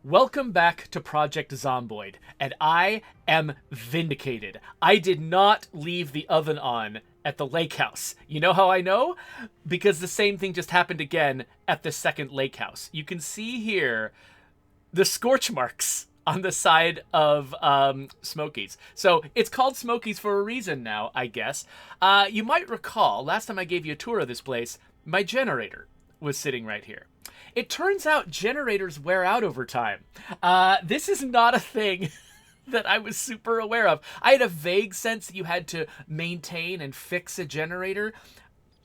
Welcome back to Project Zomboid, and I am vindicated. I did not leave the oven on at the Lakehouse. You know how I know? Because the same thing just happened again at the second Lakehouse. You can see here the scorch marks on the side of Smokies. So it's called Smokies for a reason now, I guess. You might recall, last time I gave you a tour of this place, my generator was sitting right here. It turns out generators wear out over time. This is not a thing that I was super aware of. I had a vague sense that you had to maintain and fix a generator.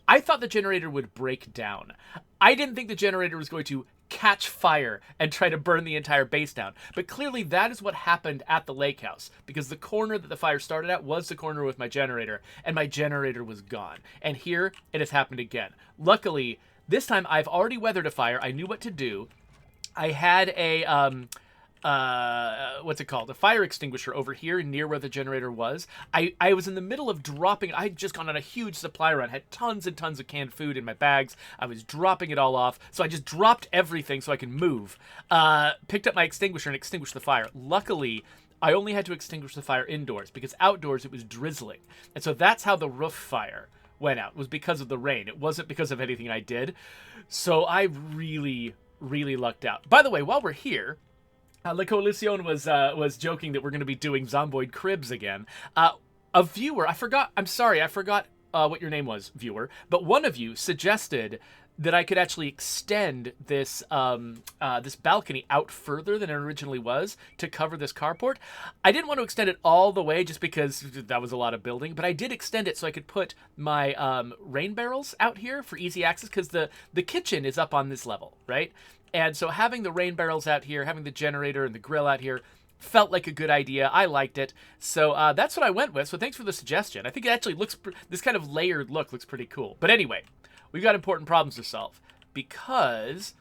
I thought the generator would break down. I didn't think the generator was going to catch fire and try to burn the entire base down. But clearly that is what happened at the lake house, because the corner that the fire started at was the corner with my generator, and my generator was gone. And here it has happened again. Luckily, this time I've already weathered a fire. I knew what to do. I had a what's it called? A fire extinguisher over here near where the generator was. I was in the middle of dropping. I had just gone on a huge supply run, had tons and tons of canned food in my bags. I was dropping it all off. So I just dropped everything so I could move. Picked up my extinguisher and extinguished the fire. Luckily, I only had to extinguish the fire indoors because outdoors it was drizzling. And so that's how the roof fire went out. It was because of the rain. It wasn't because of anything I did. So I really, really lucked out. By the way, while we're here, La Coalition was joking that we're going to be doing Zomboid cribs again. A viewer, I forgot what your name was, viewer, but one of you suggested that I could actually extend this this balcony out further than it originally was to cover this carport. I didn't want to extend it all the way just because that was a lot of building, but I did extend it so I could put my rain barrels out here for easy access, because the kitchen is up on this level, right? And so having the rain barrels out here, having the generator and the grill out here felt like a good idea. I liked it. So that's what I went with. So thanks for the suggestion. I think it actually looks, this kind of layered look looks pretty cool. But anyway, we've got important problems to solve, because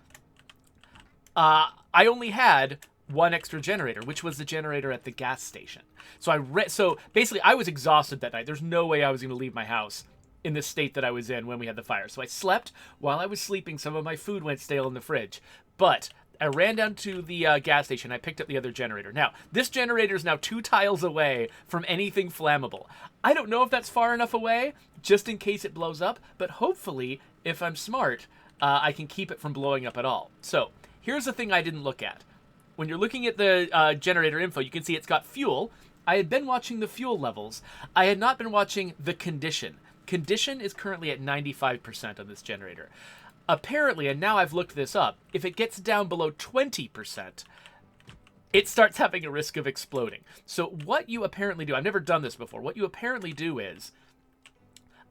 I only had one extra generator, which was the generator at the gas station. So basically I was exhausted that night. There's no way I was going to leave my house in the state that I was in when we had the fire. So I slept. While I was sleeping, some of my food went stale in the fridge. But I ran down to the gas station. I picked up the other generator. Now, this generator is now 2 tiles away from anything flammable. I don't know if that's far enough away, just in case it blows up, but hopefully, if I'm smart, I can keep it from blowing up at all. So, here's the thing I didn't look at. When you're looking at the generator info, you can see it's got fuel. I had been watching the fuel levels. I had not been watching the condition. Condition is currently at 95% on this generator. Apparently, and now I've looked this up, if it gets down below 20%, it starts having a risk of exploding. So what you apparently do, I've never done this before, what you apparently do is,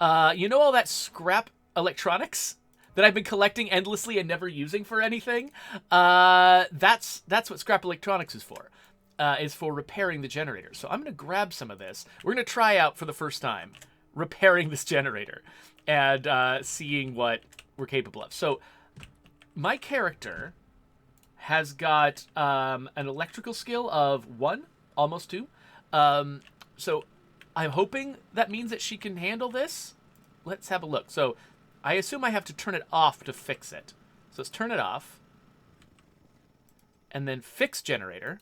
you know all that scrap electronics that I've been collecting endlessly and never using for anything? That's what scrap electronics is for repairing the generator. So I'm going to grab some of this. We're going to try out for the first time repairing this generator and seeing what we're capable of. So my character has got an electrical skill of 1, almost 2. So I'm hoping that means that she can handle this. Let's have a look. So I assume I have to turn it off to fix it. So let's turn it off. And then fix generator.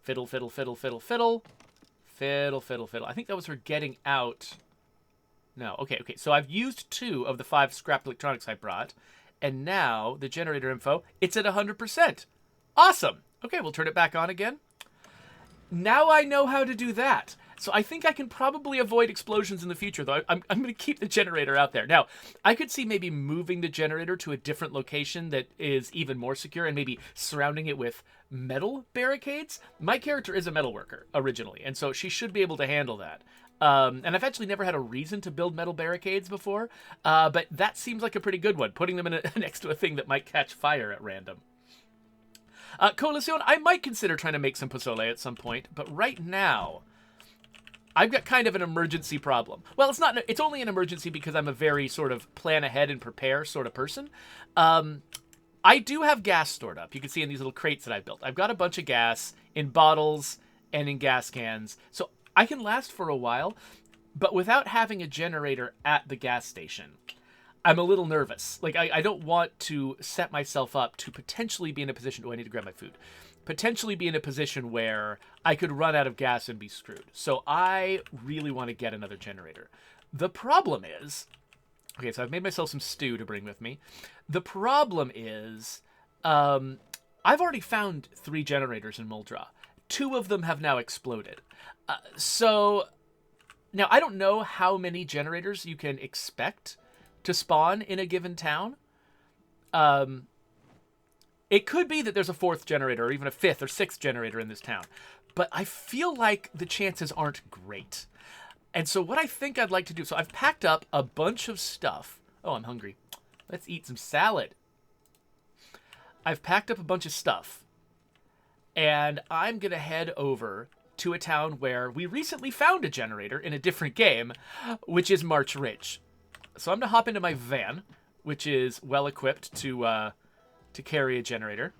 Fiddle, fiddle, fiddle, fiddle, fiddle. Fiddle, fiddle, fiddle. I think that was her getting out. No, okay. So I've used 2 of the 5 scrap electronics I brought. And now the generator info, it's at 100%. Awesome. Okay, we'll turn it back on again. Now I know how to do that. So I think I can probably avoid explosions in the future, though. I'm going to keep the generator out there. Now, I could see maybe moving the generator to a different location that is even more secure and maybe surrounding it with metal barricades. My character is a metal worker originally, and so she should be able to handle that. And I've actually never had a reason to build metal barricades before, but that seems like a pretty good one, putting them next to a thing that might catch fire at random. Coalition, I might consider trying to make some pozole at some point, but right now I've got kind of an emergency problem. Well, it's only an emergency because I'm a very sort of plan ahead and prepare sort of person. I do have gas stored up. You can see in these little crates that I built. I've got a bunch of gas in bottles and in gas cans. So I can last for a while, but without having a generator at the gas station, I'm a little nervous. Like, I don't want to set myself up to potentially be in a position, oh, I need to grab my food, potentially be in a position where I could run out of gas and be screwed. So I really want to get another generator. The problem is, okay, so I've made myself some stew to bring with me. The problem is, I've already found 3 generators in Muldra. 2 of them have now exploded. So now I don't know how many generators you can expect to spawn in a given town. It could be that there's a 4th generator or even a 5th or 6th generator in this town, but I feel like the chances aren't great. And so what I think I'd like to do, so I've packed up a bunch of stuff. Oh, I'm hungry. Let's eat some salad. I've packed up a bunch of stuff, and I'm going to head over to a town where we recently found a generator in a different game, which is March Ridge. So I'm going to hop into my van, which is well equipped to carry a generator.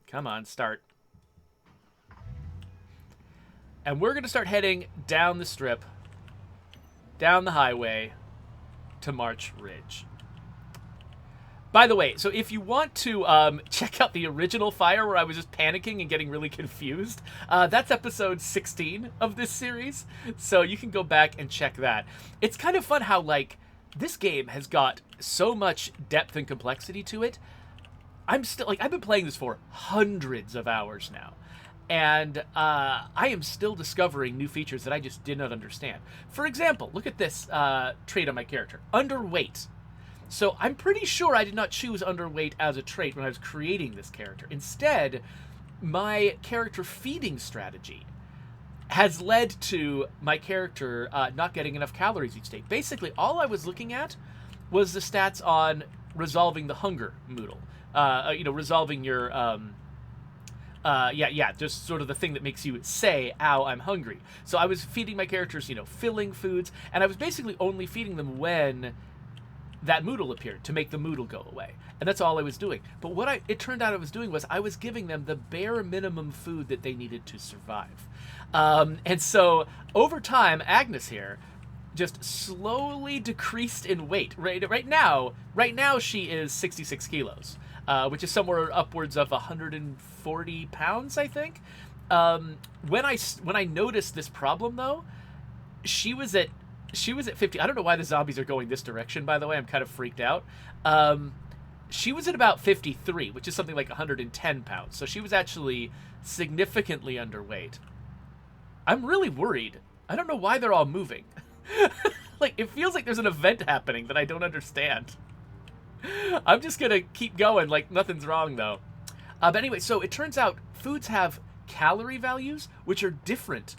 Come on, start. And we're going to start heading down the strip, down the highway to March Ridge. By the way, so if you want to check out the original fire where I was just panicking and getting really confused, that's episode 16 of this series. So you can go back and check that. It's kind of fun how, like, this game has got so much depth and complexity to it. I'm still, like, I've been playing this for hundreds of hours now. And I am still discovering new features that I just did not understand. For example, look at this trait on my character. Underweight. So I'm pretty sure I did not choose underweight as a trait when I was creating this character. Instead, my character feeding strategy has led to my character not getting enough calories each day. Basically, all I was looking at was the stats on resolving the hunger moodle. Resolving your... just sort of the thing that makes you say, ow, I'm hungry. So I was feeding my characters, filling foods, and I was basically only feeding them when that moodle appeared to make the moodle go away. And that's all I was doing. But what it turned out I was doing was I was giving them the bare minimum food that they needed to survive. And so over time, Agnes here just slowly decreased in weight. Right now she is 66 kilos. Which is somewhere upwards of 140 pounds, I think. When I noticed this problem, though, she was at 50. I don't know why the zombies are going this direction, by the way. I'm kind of freaked out. She was at about 53, which is something like 110 pounds. So she was actually significantly underweight. I'm really worried. I don't know why they're all moving. Like, it feels like there's an event happening that I don't understand. I'm just going to keep going like nothing's wrong, though. But anyway, so it turns out foods have calorie values, which are different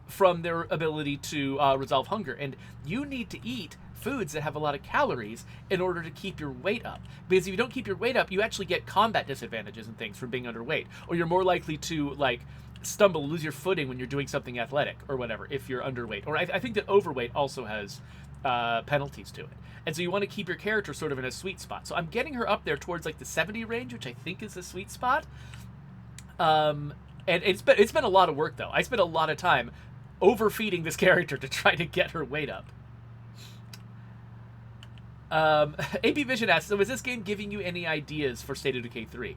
from their ability to resolve hunger. And you need to eat foods that have a lot of calories in order to keep your weight up. Because if you don't keep your weight up, you actually get combat disadvantages and things from being underweight. Or you're more likely to, like, stumble, lose your footing when you're doing something athletic or whatever if you're underweight. Or I think that overweight also has penalties to it. And so you want to keep your character sort of in a sweet spot. So I'm getting her up there towards like the 70 range, which I think is the sweet spot. And it's been a lot of work, though. I spent a lot of time overfeeding this character to try to get her weight up. AB Vision asks, so is this game giving you any ideas for State of Decay 3?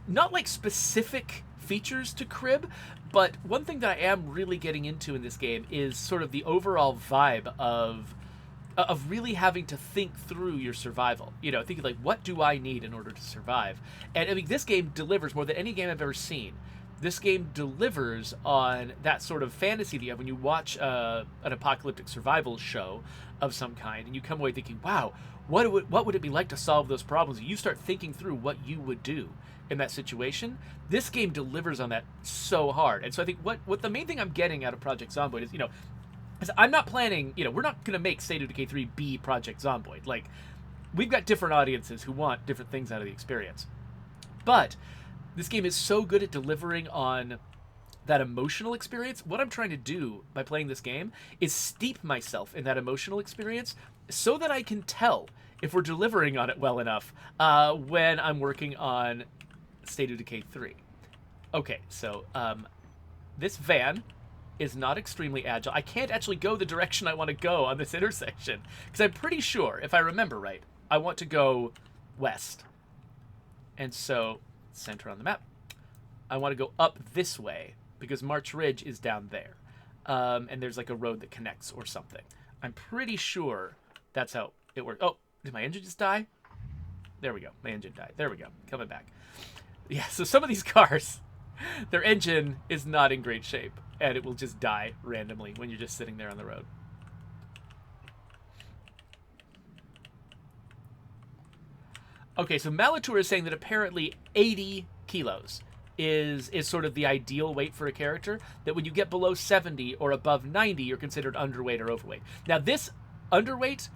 Not like specific features to crib, but one thing that I am really getting into in this game is sort of the overall vibe of really having to think through your survival. Thinking like, what do I need in order to survive? And I mean, this game delivers more than any game I've ever seen. This game delivers on that sort of fantasy that you have when you watch an apocalyptic survival show of some kind, and you come away thinking, wow, what would it be like to solve those problems? And you start thinking through what you would do in that situation. This game delivers on that so hard. And so I think what the main thing I'm getting out of Project Zomboid is, I'm not planning, we're not going to make State of Decay 3 be Project Zomboid. Like, we've got different audiences who want different things out of the experience. But this game is so good at delivering on that emotional experience. What I'm trying to do by playing this game is steep myself in that emotional experience so that I can tell if we're delivering on it well enough when I'm working on State of Decay 3. Okay, so this van is not extremely agile. I can't actually go the direction I want to go on this intersection. Because I'm pretty sure, if I remember right, I want to go west. And so, center on the map. I want to go up this way, because March Ridge is down there. And there's like a road that connects or something. I'm pretty sure that's how it works. Oh, did my engine just die? There we go. My engine died. There we go. Coming back. Yeah, so some of these cars, their engine is not in great shape, and it will just die randomly when you're just sitting there on the road. Okay, so Malatour is saying that apparently 80 kilos is sort of the ideal weight for a character, that when you get below 70 or above 90, you're considered underweight or overweight. Now, this underweight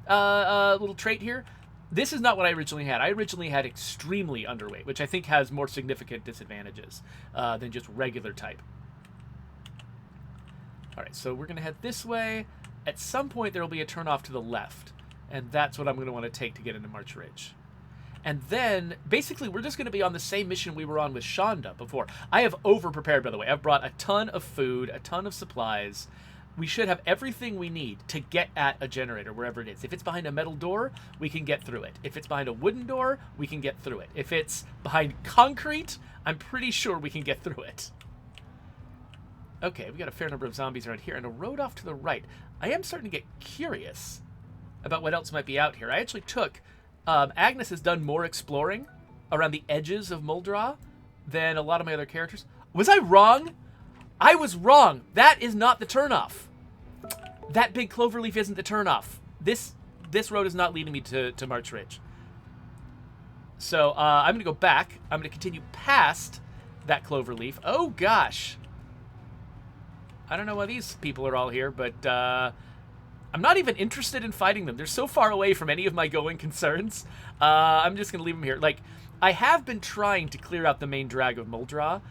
little trait here, this is not what I originally had. I originally had extremely underweight, which I think has more significant disadvantages than just regular type. All right, so we're going to head this way. At some point, there will be a turnoff to the left, and that's what I'm going to want to take to get into March Ridge. And then, basically, we're just going to be on the same mission we were on with Shonda before. I have over-prepared, by the way. I've brought a ton of food, a ton of supplies. We should have everything we need to get at a generator, wherever it is. If it's behind a metal door, we can get through it. If it's behind a wooden door, we can get through it. If it's behind concrete, I'm pretty sure we can get through it. Okay, we got a fair number of zombies around here, and a road off to the right. I am starting to get curious about what else might be out here. I actually took... Agnes has done more exploring around the edges of Muldraugh than a lot of my other characters. Was I wrong? I was wrong. That is not the turnoff. That big cloverleaf isn't the turnoff. This road is not leading me to March Ridge. So I'm going to go back. I'm going to continue past that cloverleaf. Oh, gosh. I don't know why these people are all here, but I'm not even interested in fighting them. They're so far away from any of my going concerns. I'm just going to leave them here. Like, I have been trying to clear out the main drag of Muldraugh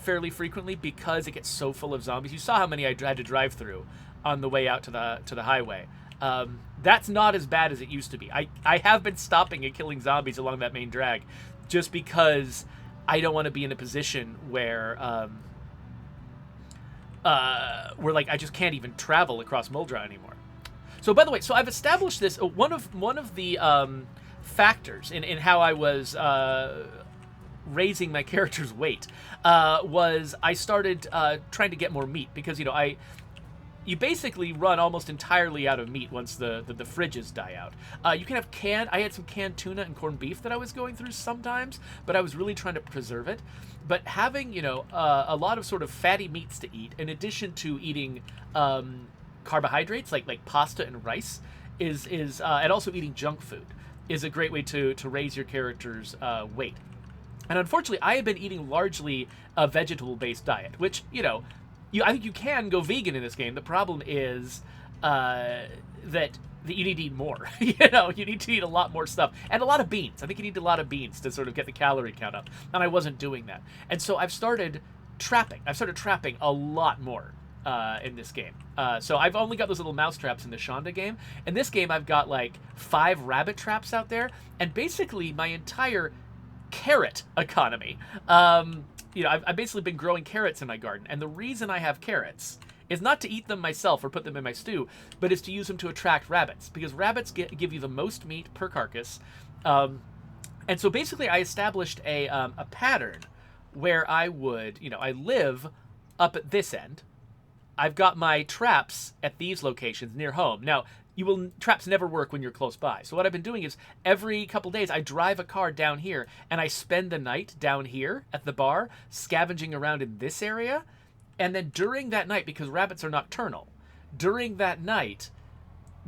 fairly frequently because it gets so full of zombies. You saw how many I had to drive through on the way out to the highway. That's not as bad as it used to be. I have been stopping and killing zombies along that main drag just because I don't want to be in a position where like I just can't even travel across Muldraugh anymore. So by the way, so I've established this one of the factors in how I was raising my character's weight was I started trying to get more meat because you basically run almost entirely out of meat once the fridges die out. You can have I had some canned tuna and corned beef that I was going through sometimes, but I was really trying to preserve it. But having, a lot of sort of fatty meats to eat, in addition to eating carbohydrates like pasta and rice, is and also eating junk food, is a great way to raise your character's weight. And unfortunately, I have been eating largely a vegetable-based diet, which, I think you can go vegan in this game. The problem is that you need to eat more. You need to eat a lot more stuff. And a lot of beans. I think you need a lot of beans to sort of get the calorie count up. And I wasn't doing that. And so I've started trapping. I've started trapping a lot more in this game. So I've only got those little mouse traps in the Shonda game. In this game, I've got like 5 rabbit traps out there. And basically my entire carrot economy. I've basically been growing carrots in my garden. And the reason I have carrots is not to eat them myself or put them in my stew, but is to use them to attract rabbits. Because rabbits give you the most meat per carcass. And so basically I established a pattern where I would, I live up at this end. I've got my traps at these locations near home. Now, traps never work when you're close by. So what I've been doing is every couple days I drive a car down here and I spend the night down here at the bar scavenging around in this area. And then during that night, because rabbits are nocturnal, during that night,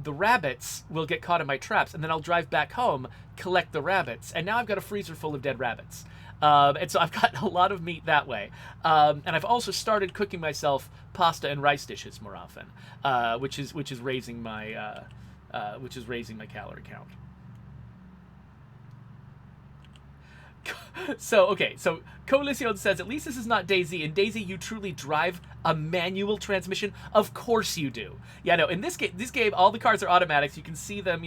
the rabbits will get caught in my traps, and then I'll drive back home, collect the rabbits, and now I've got a freezer full of dead rabbits. And so I've got a lot of meat that way. And I've also started cooking myself pasta and rice dishes more often, which is raising my calorie count. So Coalition says, at least this is not DayZ. In DayZ, you truly drive a manual transmission. Of course you do. Yeah, no, in this game, all the cars are automatics. You can see them,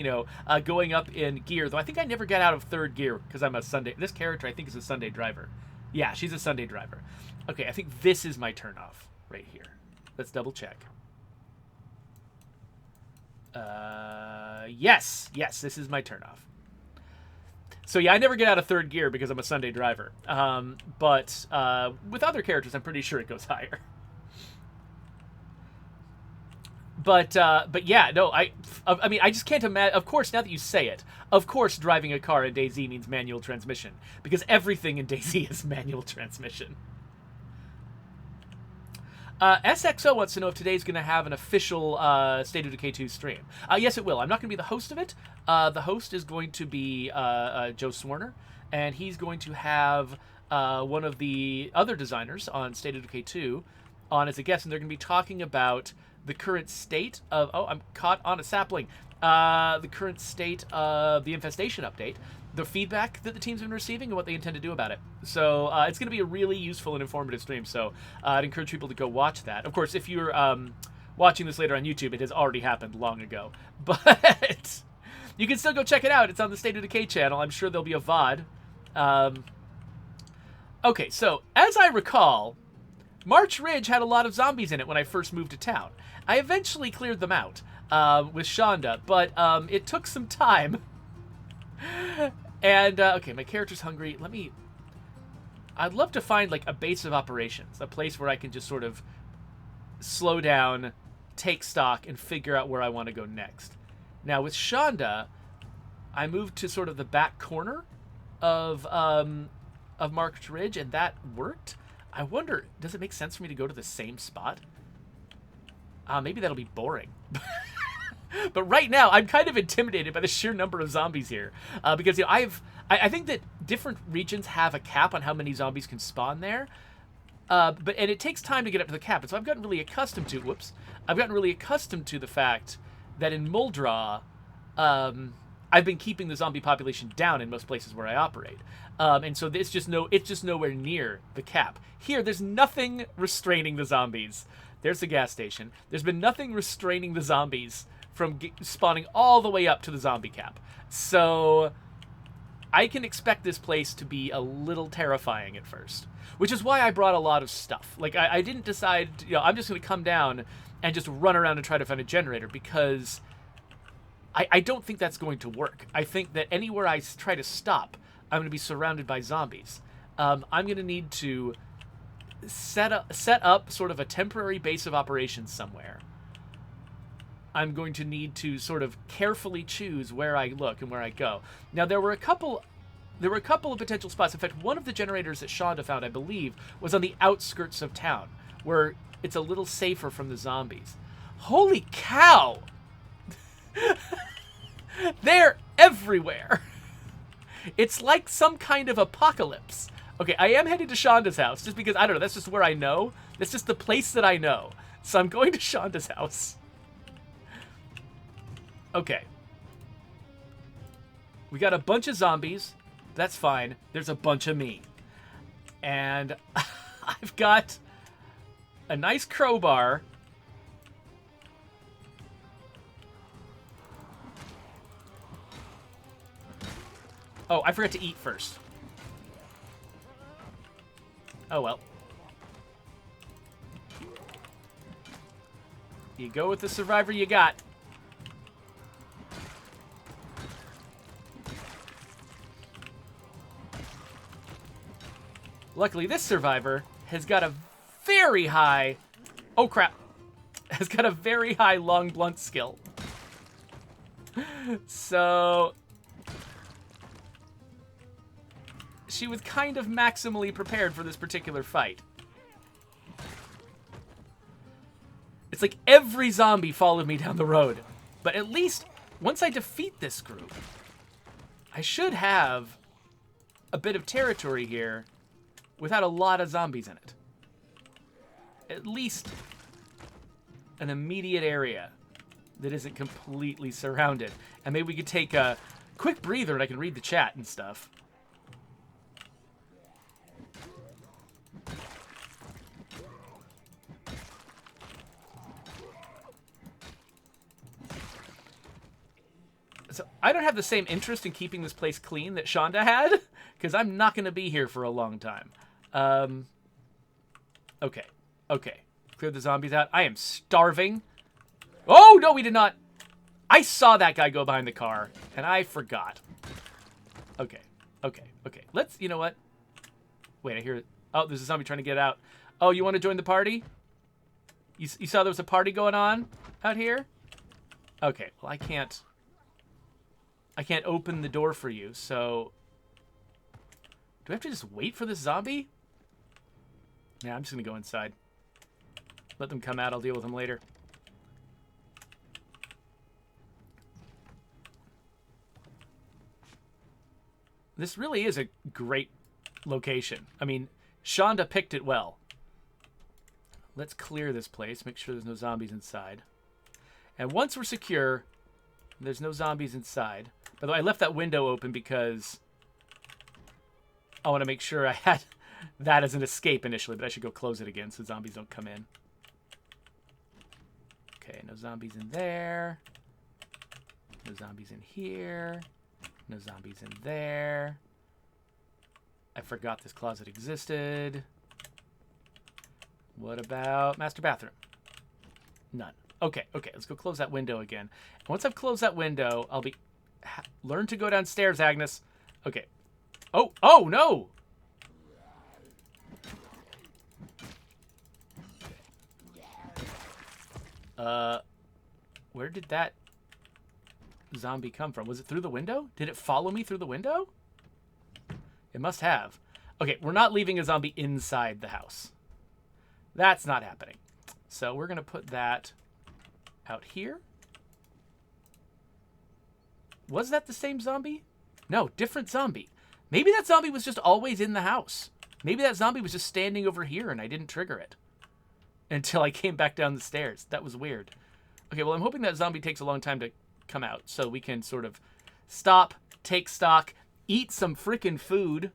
going up in gear. Though I think I never get out of 3rd gear because I'm a Sunday. This character, I think, is a Sunday driver. Yeah, she's a Sunday driver. Okay, I think this is my turnoff right here. Let's double check. Yes, this is my turnoff. So yeah, I never get out of third gear because I'm a Sunday driver. But with other characters, I'm pretty sure it goes higher. But yeah, no, I mean, I just can't imagine. Of course, now that you say it, of course, driving a car in DayZ means manual transmission, because everything in DayZ is manual transmission. SXO wants to know if today's going to have an official State of Decay 2 stream. Yes, it will. I'm not going to be the host of it. The host is going to be Joe Swarner, and he's going to have one of the other designers on State of Decay 2 on as a guest, and they're going to be talking about the current state of... Oh, I'm caught on a sapling. The current state of the Infestation update, the feedback that the team's been receiving, and what they intend to do about it. So it's going to be a really useful and informative stream, so I'd encourage people to go watch that. Of course, if you're watching this later on YouTube, it has already happened long ago. But you can still go check it out. It's on the State of Decay channel. I'm sure there'll be a VOD. Okay, so as I recall, March Ridge had a lot of zombies in it when I first moved to town. I eventually cleared them out with Shonda, but it took some time. And, okay, my character's hungry. I'd love to find, like, a base of operations, a place where I can just sort of slow down, take stock, and figure out where I want to go next. Now, with Shonda, I moved to sort of the back corner of March Ridge, and that worked. I wonder, does it make sense for me to go to the same spot? Maybe that'll be boring. But right now, I'm kind of intimidated by the sheer number of zombies here. Because, you know, I think that different regions have a cap on how many zombies can spawn there. And it takes time to get up to the cap. And so I've gotten really accustomed to, I've gotten really accustomed to the fact that in Muldraw, I've been keeping the zombie population down in most places where I operate. And so it's just nowhere near the cap. Here, there's nothing restraining the zombies. There's the gas station. There's been nothing restraining the zombies from spawning all the way up to the zombie cap. So I can expect this place to be a little terrifying at first, which is why I brought a lot of stuff. Like, I didn't decide, you know, I'm just going to come down and just run around and try to find a generator, because I don't think that's going to work. I think that anywhere I try to stop, I'm going to be surrounded by zombies. I'm going to need to set up sort of a temporary base of operations somewhere. I'm going to need to sort of carefully choose where I look and where I go. Now, there were a couple of potential spots. In fact, one of the generators that Shonda found, I believe, was on the outskirts of town, where it's a little safer from the zombies. Holy cow! They're everywhere. It's like some kind of apocalypse. Okay, I am headed to Shonda's house, just because, I don't know, that's just where I know. That's just the place that I know. So I'm going to Shonda's house. Okay. We got a bunch of zombies. That's fine. There's a bunch of me. And I've got a nice crowbar. Oh, I forgot to eat first. Oh, well. You go with the survivor you got. Luckily, this survivor has got a very high... Oh, crap. Has got a very high long blunt skill. So... she was kind of maximally prepared for this particular fight. It's like every zombie followed me down the road. But at least, once I defeat this group, I should have a bit of territory here without a lot of zombies in it. At least an immediate area that isn't completely surrounded. And maybe we could take a quick breather and I can read the chat and stuff. So I don't have the same interest in keeping this place clean that Shonda had, because I'm not going to be here for a long time. Okay. Clear the zombies out. I am starving. Oh, no, we did not. I saw that guy go behind the car, and I forgot. Okay. Let's, you know what? Wait, I hear it. Oh, there's a zombie trying to get out. Oh, you want to join the party? You saw there was a party going on out here? Okay, well, I can't open the door for you, so... Do I have to just wait for this zombie? Yeah, I'm just going to go inside. Let them come out. I'll deal with them later. This really is a great location. I mean, Shonda picked it well. Let's clear this place. Make sure there's no zombies inside. And once we're secure, there's no zombies inside. By the way, I left that window open because I want to make sure I had that as an escape initially, but I should go close it again so zombies don't come in. Okay, no zombies in there. No zombies in here. No zombies in there. I forgot this closet existed. What about master bathroom? None. Okay, let's go close that window again. And once I've closed that window, I'll be... Learn to go downstairs, Agnes. Okay. Oh, no! Where did that zombie come from? Was it through the window? Did it follow me through the window? It must have. Okay, we're not leaving a zombie inside the house. That's not happening. So we're going to put that out here. Was that the same zombie? No, different zombie. Maybe that zombie was just always in the house. Maybe that zombie was just standing over here and I didn't trigger it until I came back down the stairs. That was weird. Okay, well, I'm hoping that zombie takes a long time to come out so we can sort of stop, take stock, eat some freaking food.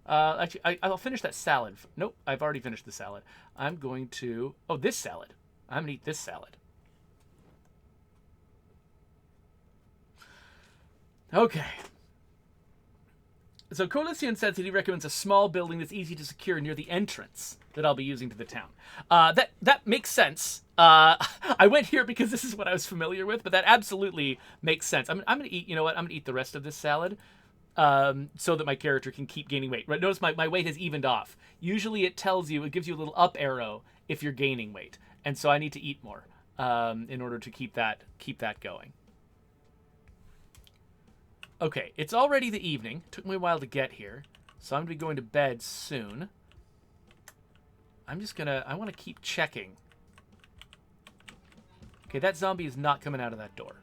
Actually, I'll finish that salad. Nope, I've already finished the salad. I'm going to... Oh, this salad. I'm going to eat this salad. Okay. So Coalition says that he recommends a small building that's easy to secure near the entrance that I'll be using to the town. That makes sense. I went here because this is what I was familiar with, but that absolutely makes sense. I'm going to eat, you know what? I'm going to eat the rest of this salad so that my character can keep gaining weight. Right? Notice my weight has evened off. Usually it tells you, it gives you a little up arrow if you're gaining weight. And so I need to eat more in order to keep that going. Okay, it's already the evening. Took me a while to get here. So I'm going to be going to bed soon. I want to keep checking. Okay, that zombie is not coming out of that door.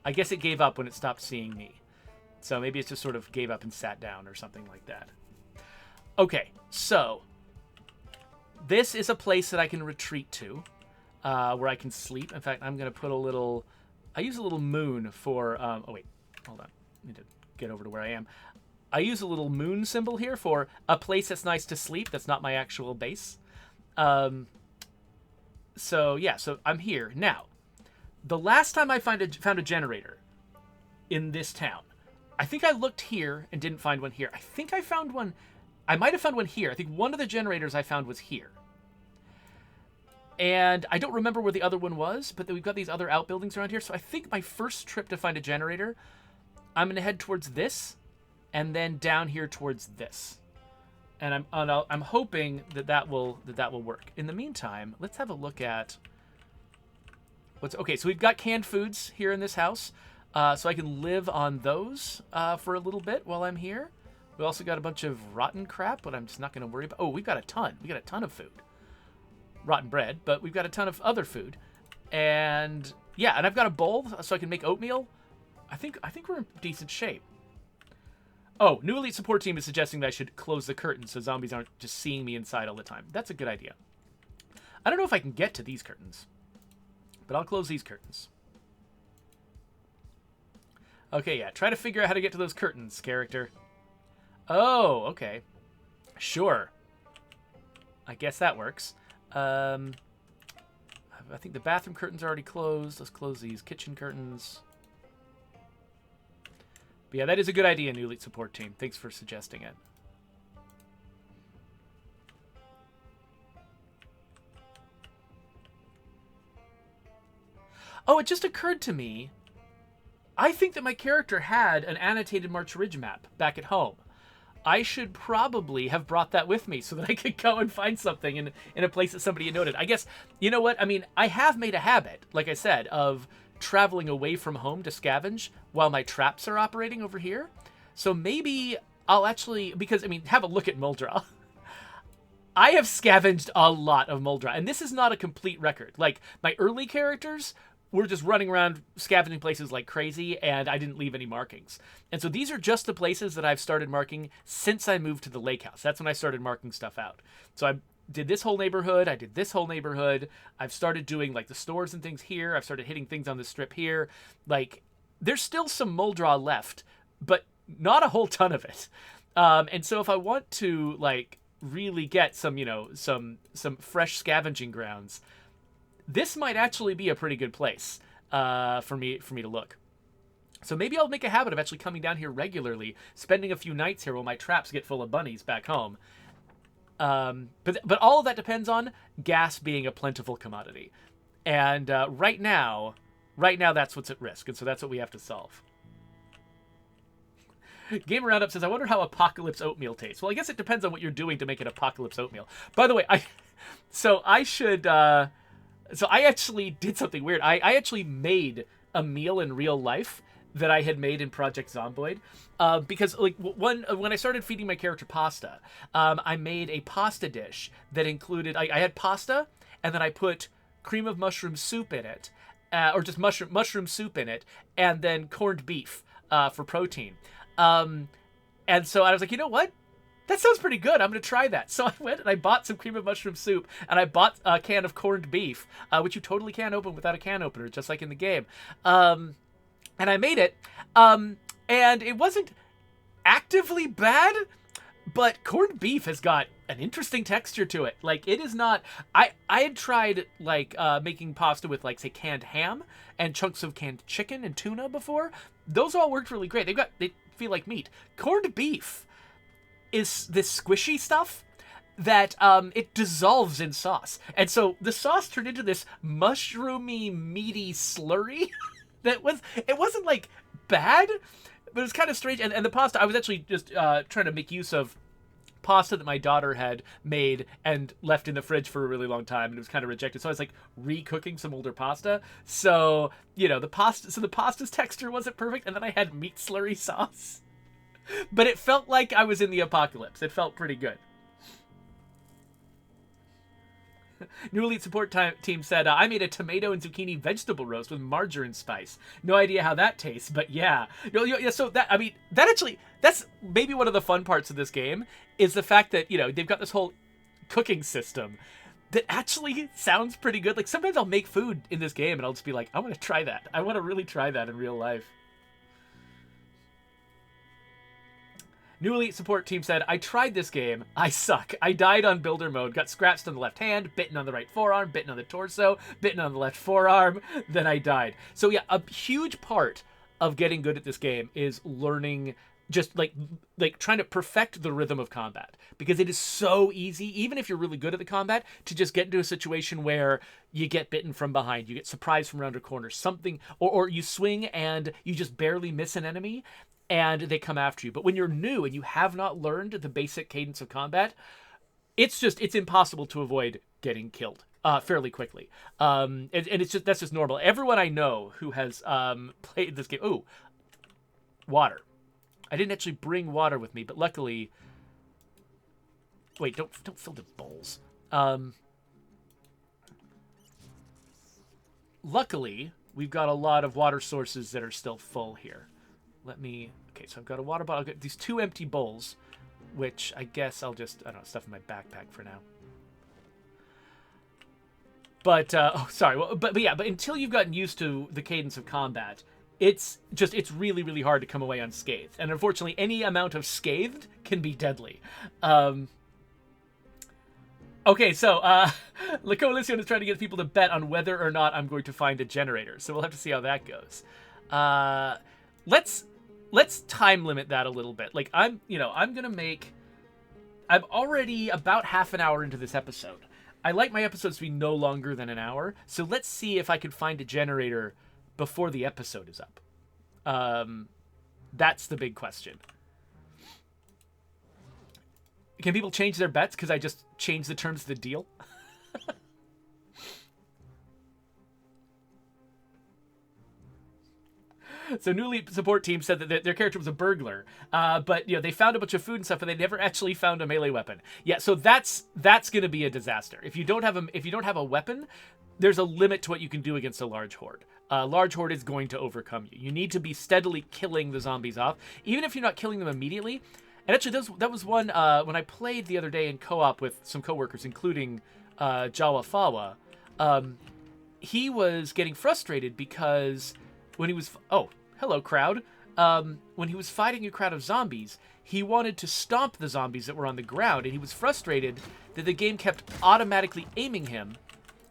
I guess it gave up when it stopped seeing me. So maybe it just sort of gave up and sat down or something like that. Okay, so this is a place that I can retreat to where I can sleep. In fact, I'm going to put a little... I use a little moon for... oh, wait. Hold on. I need to get over to where I am. I use a little moon symbol here for a place that's nice to sleep. That's not my actual base. So, yeah. So, I'm here. Now, the last time I found a generator in this town, I think I looked here and didn't find one here. I think I found one... I might have found one here. I think one of the generators I found was here. And I don't remember where the other one was, but then we've got these other outbuildings around here. So I think my first trip to find a generator, I'm going to head towards this and then down here towards this. And I'm hoping that will work. In the meantime, let's have a look at okay, so we've got canned foods here in this house. So I can live on those for a little bit while I'm here. We also got a bunch of rotten crap, but I'm just not going to worry about. Oh, we've got a ton. We got a ton of food. Rotten bread, but we've got a ton of other food. And yeah, and I've got a bowl so I can make oatmeal. I think we're in decent shape. Oh, new elite support team is suggesting that I should close the curtains so zombies aren't just seeing me inside all the time. That's a good idea. I don't know if I can get to these curtains, but I'll close these curtains. Okay, yeah, try to figure out how to get to those curtains, character. Oh, okay. Sure. I guess that works. I think the bathroom curtains are already closed. Let's close these kitchen curtains. But yeah, that is a good idea, new elite support team. Thanks for suggesting it. Oh, it just occurred to me. I think that my character had an annotated March Ridge map back at home. I should probably have brought that with me so that I could go and find something in a place that somebody had noted. I guess, you know what? I mean, I have made a habit, like I said, of traveling away from home to scavenge while my traps are operating over here. So maybe I'll actually, because, I mean, have a look at Muldra. I have scavenged a lot of Muldra, and this is not a complete record. Like, my early characters were just running around scavenging places like crazy, and I didn't leave any markings. And so these are just the places that I've started marking since I moved to the Lakehouse. That's when I started marking stuff out. So I did this whole neighborhood, I did this whole neighborhood, I've started doing, like, the stores and things here, I've started hitting things on the strip here. Like, there's still some Muldra left, but not a whole ton of it. And so if I want to, like, really get some, you know, some fresh scavenging grounds, this might actually be a pretty good place for me to look. So maybe I'll make a habit of actually coming down here regularly, spending a few nights here while my traps get full of bunnies back home. But all of that depends on gas being a plentiful commodity. And right now that's what's at risk, and so that's what we have to solve. Game Roundup says, I wonder how Apocalypse Oatmeal tastes. Well, I guess it depends on what you're doing to make it Apocalypse Oatmeal. By the way, I actually did something weird. I actually made a meal in real life that I had made in Project Zomboid. Because, like, when I started feeding my character pasta, I made a pasta dish that included... I had pasta, and then I put cream of mushroom soup in it, or just mushroom soup in it, and then corned beef for protein. And so I was like, you know what? That sounds pretty good. I'm going to try that. So I went and I bought some cream of mushroom soup, and I bought a can of corned beef, which you totally can't open without a can opener, just like in the game. And I made it, and it wasn't actively bad, but corned beef has got an interesting texture to it. Like, it is not... I had tried, like, making pasta with, like, say, canned ham and chunks of canned chicken and tuna before. Those all worked really great. They feel like meat. Corned beef is this squishy stuff that it dissolves in sauce. And so the sauce turned into this mushroomy, meaty slurry it wasn't, like, bad, but it was kind of strange. And the pasta, I was actually just trying to make use of pasta that my daughter had made and left in the fridge for a really long time, and it was kind of rejected. So I was, like, re-cooking some older pasta. So, you know, the pasta's texture wasn't perfect, and then I had meat slurry sauce. But it felt like I was in the apocalypse. It felt pretty good. New Elite Support Team said, I made a tomato and zucchini vegetable roast with margarine spice. No idea how that tastes, but yeah. So that, I mean, that's maybe one of the fun parts of this game, is the fact that, you know, they've got this whole cooking system that actually sounds pretty good. Like, sometimes I'll make food in this game and I'll just be like, I want to try that. I want to really try that in real life. New Elite Support Team said, I tried this game. I suck. I died on builder mode, got scratched on the left hand, bitten on the right forearm, bitten on the torso, bitten on the left forearm, then I died. So yeah, a huge part of getting good at this game is learning, just like trying to perfect the rhythm of combat, because it is so easy, even if you're really good at the combat, to just get into a situation where you get bitten from behind, you get surprised from around a corner, something, or you swing and you just barely miss an enemy and they come after you. But when you're new and you have not learned the basic cadence of combat, it's impossible to avoid getting killed fairly quickly. And that's just normal. Everyone I know who has played this game, ooh, water. I didn't actually bring water with me, but luckily, wait, don't fill the bowls. Luckily, we've got a lot of water sources that are still full here. Okay, so I've got a water bottle. I've got these 2 empty bowls, which I guess I'll just, I don't know, stuff in my backpack for now. But, oh, sorry. Well, but until you've gotten used to the cadence of combat, it's really, really hard to come away unscathed. And unfortunately, any amount of scathed can be deadly. Okay, so, La Coalition is trying to get people to bet on whether or not I'm going to find a generator. So we'll have to see how that goes. Let's time limit that a little bit. Like, I'm already about half an hour into this episode. I like my episodes to be no longer than an hour, so let's see if I could find a generator before the episode is up. That's the big question. Can people change their bets because I just changed the terms of the deal? So New Leap support team said that their character was a burglar, but they found a bunch of food and stuff, but they never actually found a melee weapon. Yeah, so that's going to be a disaster. If you don't have a weapon, there's a limit to what you can do against a large horde. Large horde is going to overcome you. You need to be steadily killing the zombies off, even if you're not killing them immediately. And actually, that was one when I played the other day in co-op with some coworkers, including Jawa Fawa. He was getting frustrated because when he was hello, crowd. When he was fighting a crowd of zombies, he wanted to stomp the zombies that were on the ground, and he was frustrated that the game kept automatically aiming him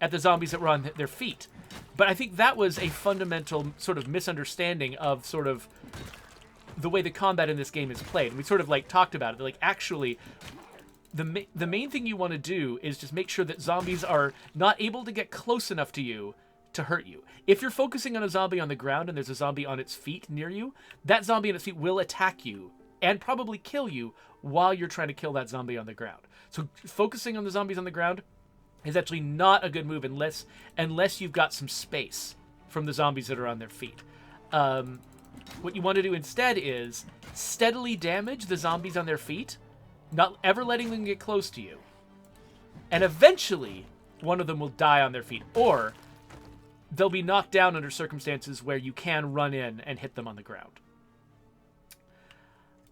at the zombies that were on their feet. But I think that was a fundamental sort of misunderstanding of sort of the way the combat in this game is played. And we sort of like talked about it. Like, actually, the main thing you want to do is just make sure that zombies are not able to get close enough to you to hurt you. If you're focusing on a zombie on the ground and there's a zombie on its feet near you, that zombie on its feet will attack you and probably kill you while you're trying to kill that zombie on the ground. So focusing on the zombies on the ground is actually not a good move unless you've got some space from the zombies that are on their feet. What you want to do instead is steadily damage the zombies on their feet, not ever letting them get close to you. And eventually, one of them will die on their feet, or they'll be knocked down under circumstances where you can run in and hit them on the ground.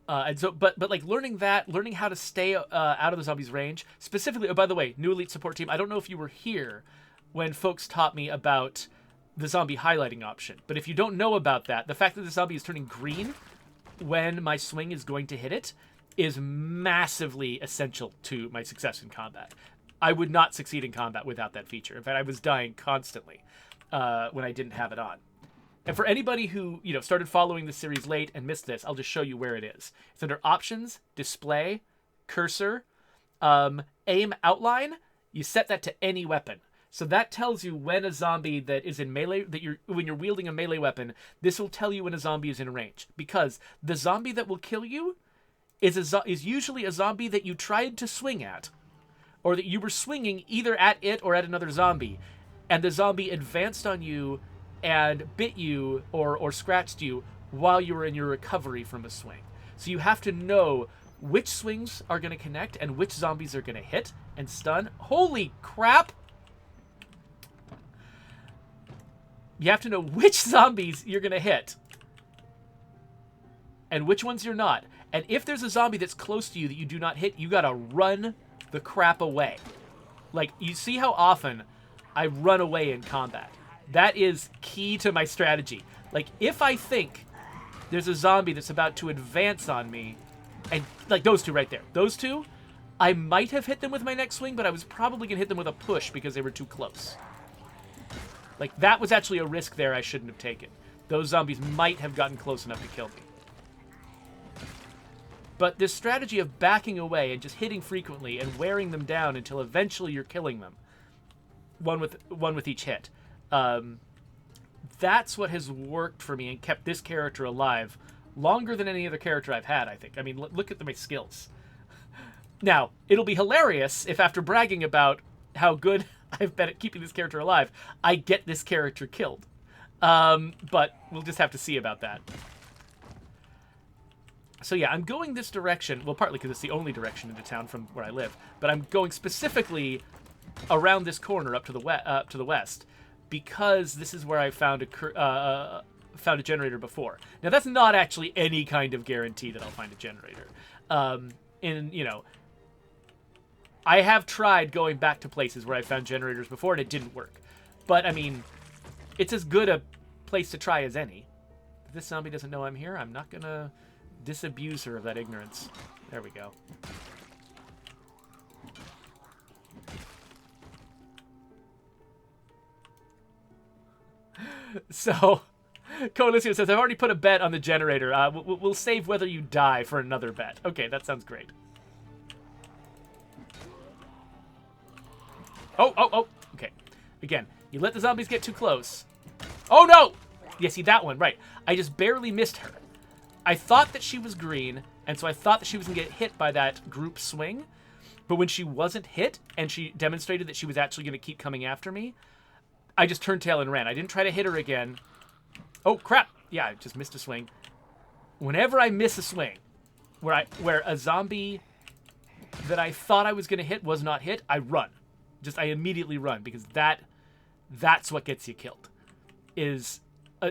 But like learning how to stay out of the zombies' range, specifically. Oh, by the way, new elite support team. I don't know if you were here when folks taught me about the zombie highlighting option. But if you don't know about that, the fact that the zombie is turning green when my swing is going to hit it is massively essential to my success in combat. I would not succeed in combat without that feature. In fact, I was dying constantly when I didn't have it on. And for anybody who started following the series late and missed this, I'll just show you where it is. It's under Options, Display, Cursor, Aim Outline. You set that to any weapon. So that tells you when a zombie that is in melee, when you're wielding a melee weapon, this will tell you when a zombie is in range. Because the zombie that will kill you is usually a zombie that you tried to swing at, or that you were swinging either at it or at another zombie, and the zombie advanced on you and bit you or scratched you while you were in your recovery from a swing. So you have to know which swings are going to connect and which zombies are going to hit and stun. Holy crap! You have to know which zombies you're going to hit and which ones you're not. And if there's a zombie that's close to you that you do not hit, you got to run the crap away. Like, you see how often I run away in combat. That is key to my strategy. Like, if I think there's a zombie that's about to advance on me, and like those two right there, those two, I might have hit them with my next swing, but I was probably going to hit them with a push because they were too close. Like, that was actually a risk there I shouldn't have taken. Those zombies might have gotten close enough to kill me. But this strategy of backing away and just hitting frequently and wearing them down until eventually you're killing them, one with each hit, that's what has worked for me and kept this character alive longer than any other character I've had, I think. I mean, look at my skills. Now, it'll be hilarious if after bragging about how good I've been at keeping this character alive, I get this character killed. But we'll just have to see about that. So yeah, I'm going this direction, well, partly because it's the only direction into town from where I live, but I'm going specifically around this corner up to the west, because this is where I found a generator before. Now, that's not actually any kind of guarantee that I'll find a generator. I have tried going back to places where I found generators before, and it didn't work. But, I mean, it's as good a place to try as any. If this zombie doesn't know I'm here, I'm not going to disabuse her of that ignorance. There we go. So, Coalicio says, I've already put a bet on the generator. We'll save whether you die for another bet. Okay, that sounds great. Oh, oh, oh. Okay. Again, you let the zombies get too close. Oh, no! Yeah, see, that one, right. I just barely missed her. I thought that she was green, and so I thought that she was going to get hit by that group swing. But when she wasn't hit, and she demonstrated that she was actually going to keep coming after me, I just turned tail and ran. I didn't try to hit her again. Oh, crap. Yeah, I just missed a swing. Whenever I miss a swing, where a zombie that I thought I was going to hit was not hit, I run. I immediately run, because that's what gets you killed. Is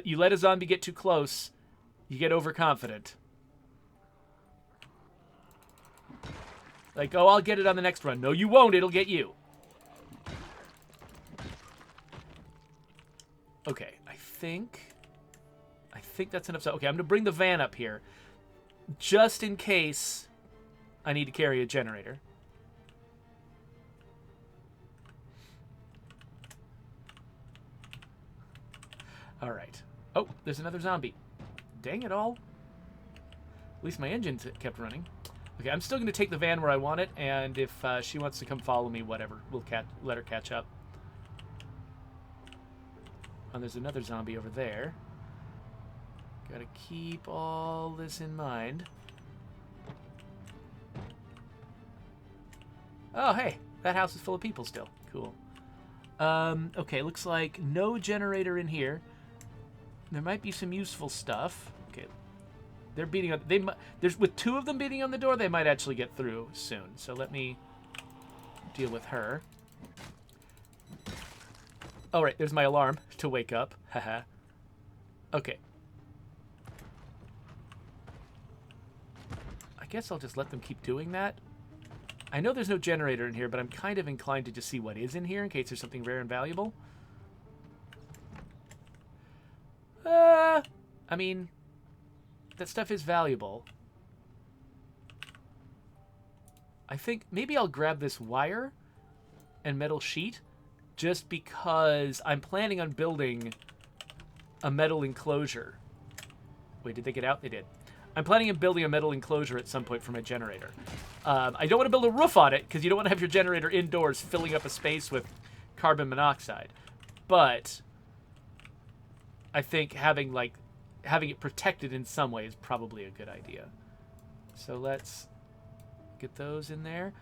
you let a zombie get too close, you get overconfident. Like, oh, I'll get it on the next run. No, you won't. It'll get you. Okay, I think that's enough. So, okay, I'm going to bring the van up here just in case I need to carry a generator. All right. Oh, there's another zombie. Dang it all. At least my engine kept running. Okay, I'm still going to take the van where I want it, and if she wants to come follow me, whatever. We'll let her catch up. And there's another zombie over there. Gotta keep all this in mind. Oh, hey, that house is full of people still. Cool. Okay, looks like no generator in here. There might be some useful stuff. Okay, they're beating on. With two of them beating on the door, they might actually get through soon. So let me deal with her. Oh, right, there's my alarm to wake up. Haha. Okay. I guess I'll just let them keep doing that. I know there's no generator in here, but I'm kind of inclined to just see what is in here in case there's something rare and valuable. I mean, that stuff is valuable. I think maybe I'll grab this wire and metal sheet just because I'm planning on building a metal enclosure. Wait, did they get out? They did. I'm planning on building a metal enclosure at some point for my generator. I don't want to build a roof on it because you don't want to have your generator indoors filling up a space with carbon monoxide. But I think having it protected in some way is probably a good idea. So let's get those in there.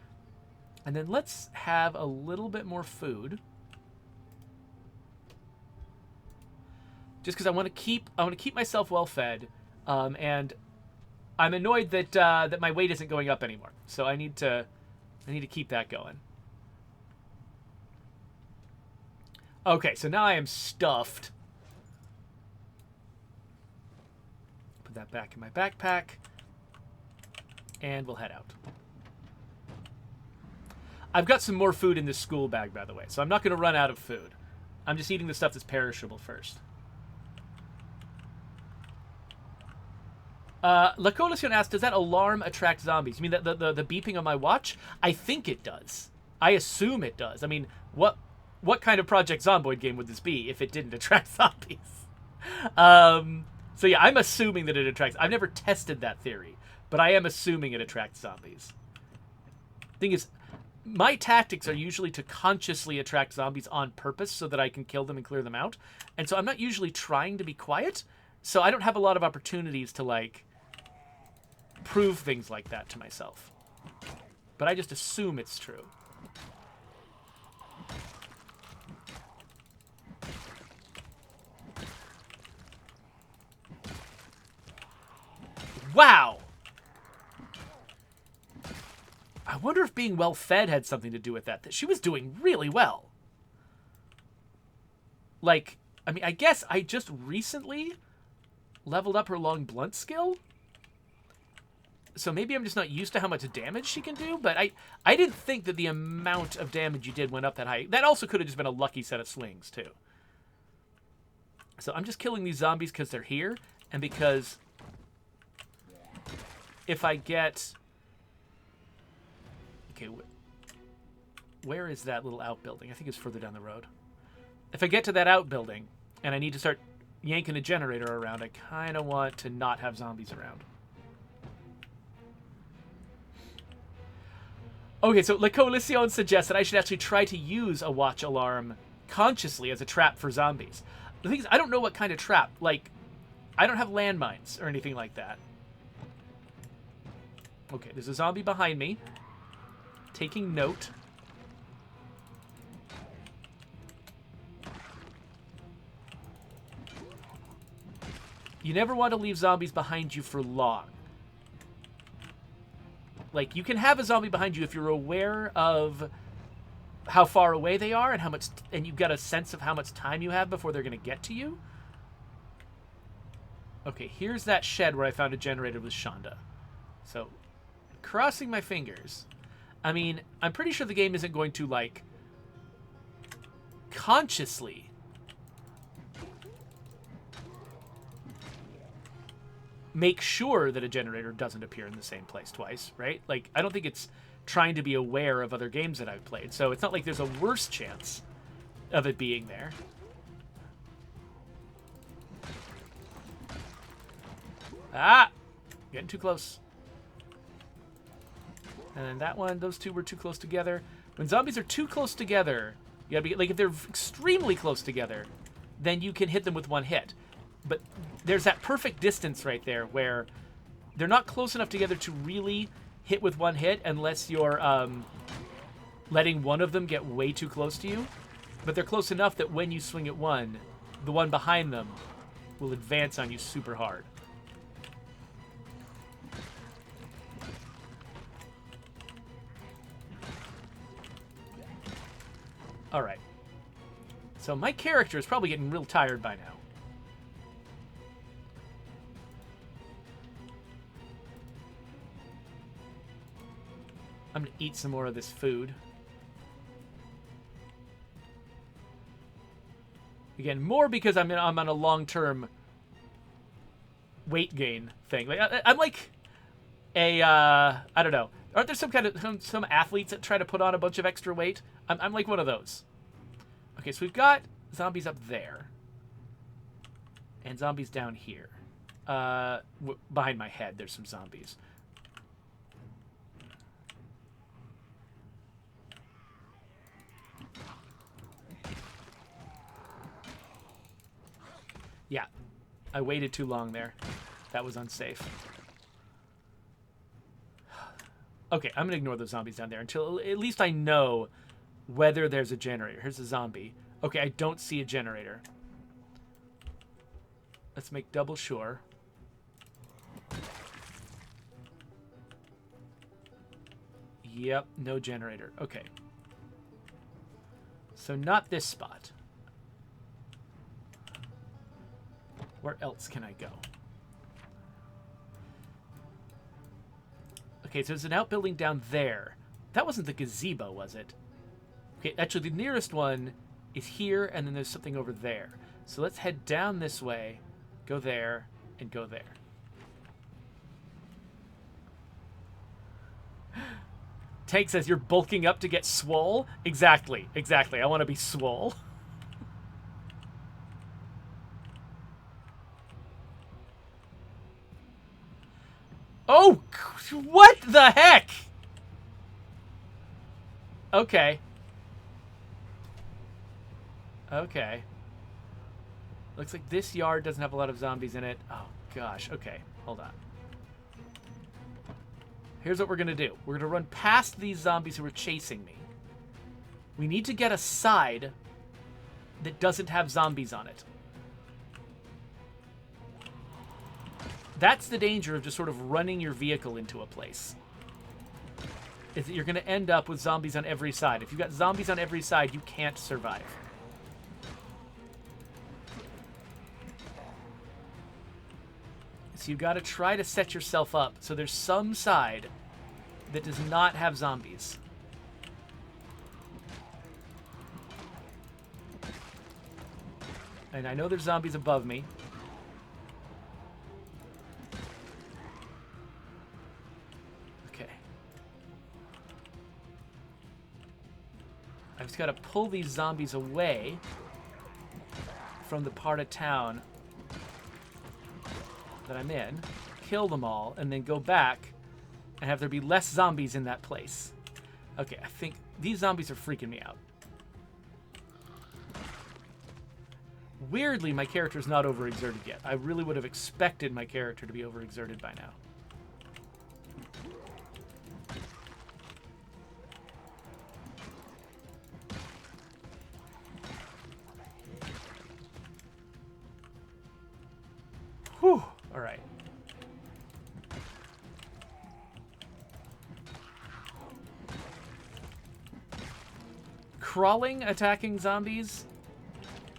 And then let's have a little bit more food. Just because I want to keep myself well fed, and I'm annoyed that that my weight isn't going up anymore. So I need to keep that going. Okay, so now I am stuffed. Put that back in my backpack, and we'll head out. I've got some more food in this school bag, by the way, so I'm not going to run out of food. I'm just eating the stuff that's perishable first. La Coalition asked, does that alarm attract zombies? You mean the beeping on my watch? I think it does. I assume it does. I mean, what kind of Project Zomboid game would this be if it didn't attract zombies? So yeah, I'm assuming that it attracts. I've never tested that theory, but I am assuming it attracts zombies. Thing is, my tactics are usually to consciously attract zombies on purpose so that I can kill them and clear them out. And so I'm not usually trying to be quiet, so I don't have a lot of opportunities to, like, prove things like that to myself. But I just assume it's true. Wow! I wonder if being well-fed had something to do with that. That she was doing really well. Like, I mean, I guess I just recently leveled up her long blunt skill. So maybe I'm just not used to how much damage she can do, but I didn't think that the amount of damage you did went up that high. That also could have just been a lucky set of swings, too. So I'm just killing these zombies because they're here, and because if I get... Okay, where is that little outbuilding? I think it's further down the road. If I get to that outbuilding, and I need to start yanking a generator around, I kind of want to not have zombies around. Okay, so La Coalition suggests that I should actually try to use a watch alarm consciously as a trap for zombies. The thing is, I don't know what kind of trap. Like, I don't have landmines or anything like that. Okay, there's a zombie behind me. Taking note. You never want to leave zombies behind you for long. Like, you can have a zombie behind you if you're aware of how far away they are and how much, and you've got a sense of how much time you have before they're going to get to you. Okay, here's that shed where I found a generator with Shonda. So, crossing my fingers. I mean, I'm pretty sure the game isn't going to, like, consciously make sure that a generator doesn't appear in the same place twice, right? Like, I don't think it's trying to be aware of other games that I've played, so it's not like there's a worse chance of it being there. Ah! Getting too close. And then that one, those two were too close together. When zombies are too close together, you gotta be, like, if they're extremely close together, then you can hit them with one hit. But there's that perfect distance right there where they're not close enough together to really hit with one hit unless you're letting one of them get way too close to you. But they're close enough that when you swing at one, the one behind them will advance on you super hard. All right. So my character is probably getting real tired by now. I'm going to eat some more of this food. Again, more because I'm on a long-term weight gain thing. Like, I'm like a, I don't know. Aren't there some athletes that try to put on a bunch of extra weight? I'm like one of those. Okay, so we've got zombies up there. And zombies down here. Behind my head, there's some zombies. Yeah, I waited too long there. That was unsafe. Okay, I'm going to ignore those zombies down there until at least I know whether there's a generator. Here's a zombie. Okay, I don't see a generator. Let's make double sure. Yep, no generator. Okay. So not this spot. Where else can I go? Okay, so there's an outbuilding down there. That wasn't the gazebo, was it? Okay, actually, the nearest one is here, and then there's something over there. So let's head down this way, go there, and go there. Tank says, you're bulking up to get swole? Exactly, exactly. I want to be swole. Oh, what the heck? Okay. Okay. Looks like this yard doesn't have a lot of zombies in it. Oh, gosh. Okay, hold on. Here's what we're going to do. We're going to run past these zombies who are chasing me. We need to get a side that doesn't have zombies on it. That's the danger of just sort of running your vehicle into a place. Is that you're going to end up with zombies on every side. If you've got zombies on every side, you can't survive. So you've got to try to set yourself up so there's some side that does not have zombies. And I know there's zombies above me. I've just got to pull these zombies away from the part of town that I'm in, kill them all, and then go back and have there be less zombies in that place. Okay, I think these zombies are freaking me out. Weirdly, my character's not overexerted yet. I really would have expected my character to be overexerted by now. Whew. All right. Crawling, attacking zombies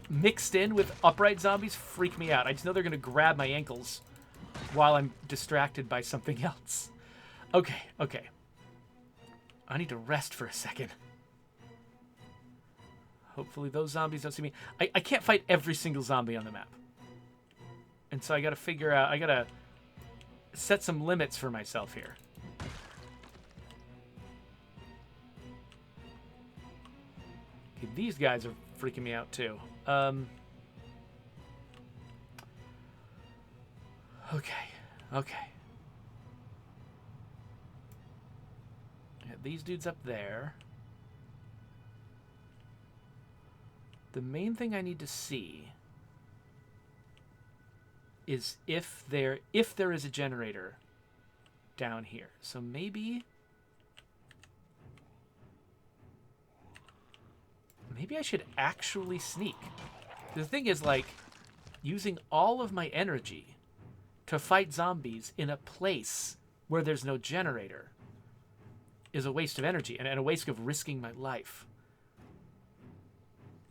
mixed in with upright zombies freak me out. I just know they're going to grab my ankles while I'm distracted by something else. Okay, okay. I need to rest for a second. Hopefully those zombies don't see me. I can't fight every single zombie on the map. And so I got to figure out, I got to set some limits for myself here. Okay, these guys are freaking me out too. Okay, okay. Yeah, these dudes up there. The main thing I need to see is if there is a generator down here. So maybe I should actually sneak. The thing is, like, using all of my energy to fight zombies in a place where there's no generator is a waste of energy and a waste of risking my life.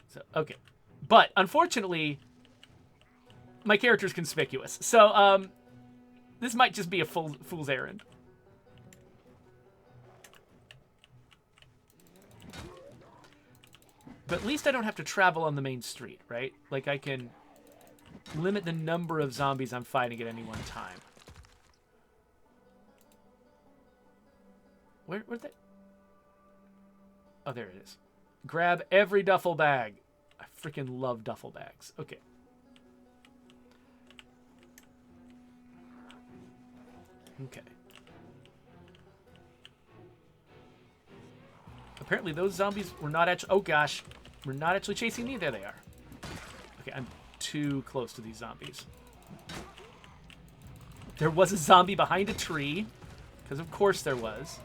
So, okay. But, unfortunately, my character's conspicuous. So, this might just be a fool's errand. But at least I don't have to travel on the main street, right? Like, I can limit the number of zombies I'm fighting at any one time. Where'd they? Oh, there it is. Grab every duffel bag. I freaking love duffel bags. Okay. Okay. Apparently those zombies were not actually... Oh, gosh. Were not actually chasing me. There they are. Okay, I'm too close to these zombies. There was a zombie behind a tree. Because of course there was.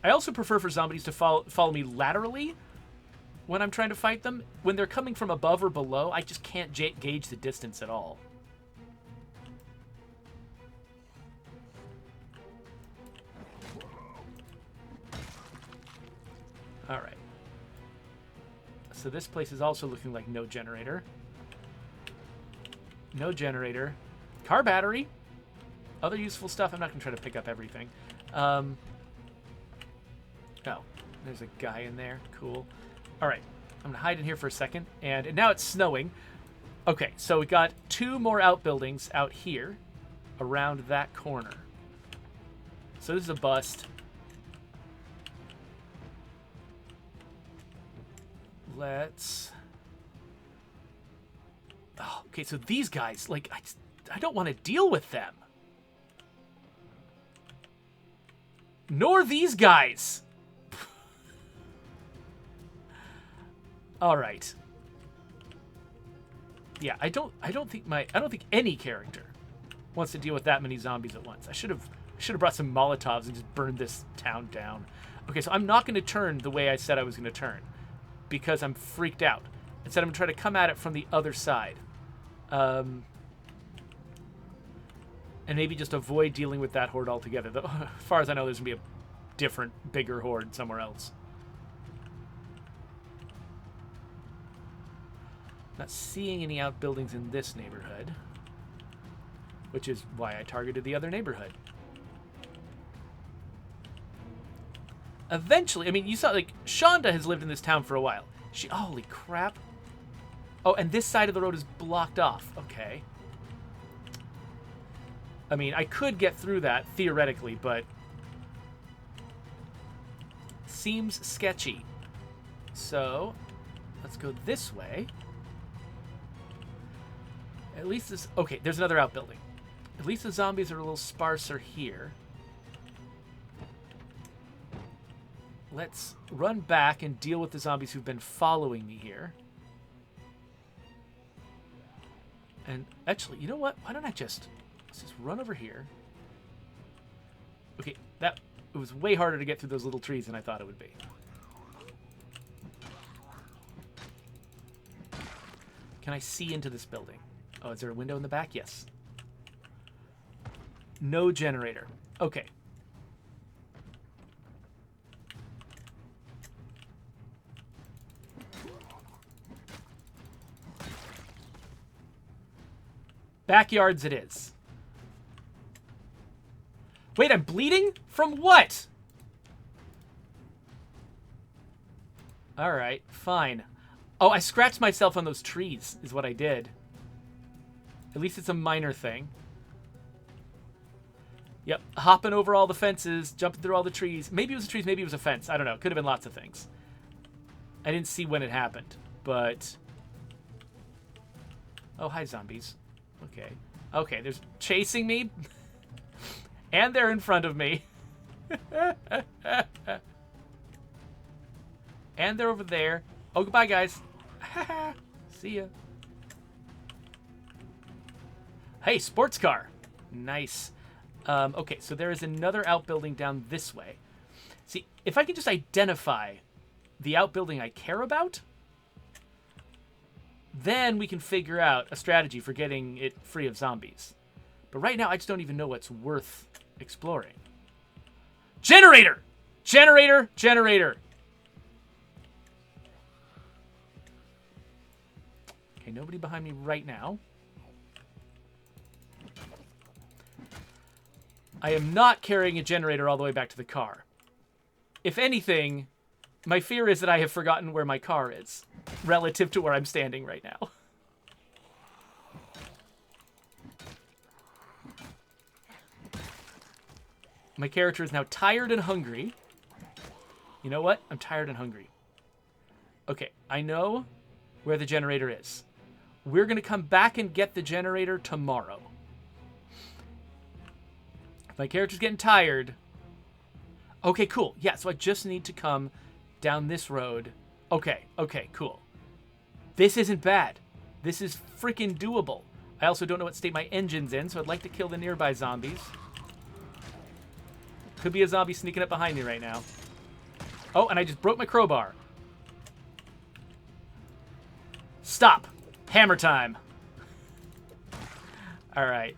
I also prefer for zombies to follow me laterally when I'm trying to fight them. When they're coming from above or below, I just can't gauge the distance at all. All right. So this place is also looking like no generator. No generator. Car battery. Other useful stuff. I'm not going to try to pick up everything. Oh, there's a guy in there. Cool. All right. I'm going to hide in here for a second. And now it's snowing. Okay, so we got 2 more outbuildings out here around that corner. So this is a bust. Let's... Oh, okay, so these guys, like, I don't want to deal with them. Nor these guys. All right. Yeah, I don't think any character wants to deal with that many zombies at once. I should have brought some Molotovs and just burned this town down. Okay, so I'm not going to turn the way I said I was going to turn because I'm freaked out. Instead, I'm going to try to come at it from the other side. And maybe just avoid dealing with that horde altogether. Though, as far as I know, there's going to be a different, bigger horde somewhere else. Not seeing any outbuildings in this neighborhood, which is why I targeted the other neighborhood. Eventually, I mean, you saw, like, Shonda has lived in this town for a while. Holy crap. Oh, and this side of the road is blocked off. Okay. I mean, I could get through that, theoretically, but seems sketchy. So, let's go this way. At least this... Okay, there's another outbuilding. At least the zombies are a little sparser here. Let's run back and deal with the zombies who've been following me here. And actually, you know what? Why don't I just... Let's just run over here. Okay, that... It was way harder to get through those little trees than I thought it would be. Can I see into this building? Oh, is there a window in the back? Yes. No generator. Okay. Backyards it is. Wait, I'm bleeding? From what? Alright, fine. Oh, I scratched myself on those trees, is what I did. At least it's a minor thing. Yep, hopping over all the fences, jumping through all the trees. Maybe it was the trees, maybe it was a fence. I don't know. Could have been lots of things. I didn't see when it happened, but... Oh, hi, zombies. Okay. Okay, there's chasing me. And they're in front of me. And they're over there. Oh, goodbye, guys. See ya. Hey, sports car. Nice. Okay, so there is another outbuilding down this way. See, if I can just identify the outbuilding I care about, then we can figure out a strategy for getting it free of zombies. But right now, I just don't even know what's worth exploring. Generator! Generator! Generator! Okay, nobody behind me right now. I am not carrying a generator all the way back to the car. If anything, my fear is that I have forgotten where my car is relative to where I'm standing right now. My character is now tired and hungry. You know what? I'm tired and hungry. Okay, I know where the generator is. We're going to come back and get the generator tomorrow. My character's getting tired. Okay, cool. Yeah, so I just need to come down this road. Okay, okay, cool. This isn't bad. This is freaking doable. I also don't know what state my engine's in, so I'd like to kill the nearby zombies. Could be a zombie sneaking up behind me right now. Oh, and I just broke my crowbar. Stop. Hammer time. All right.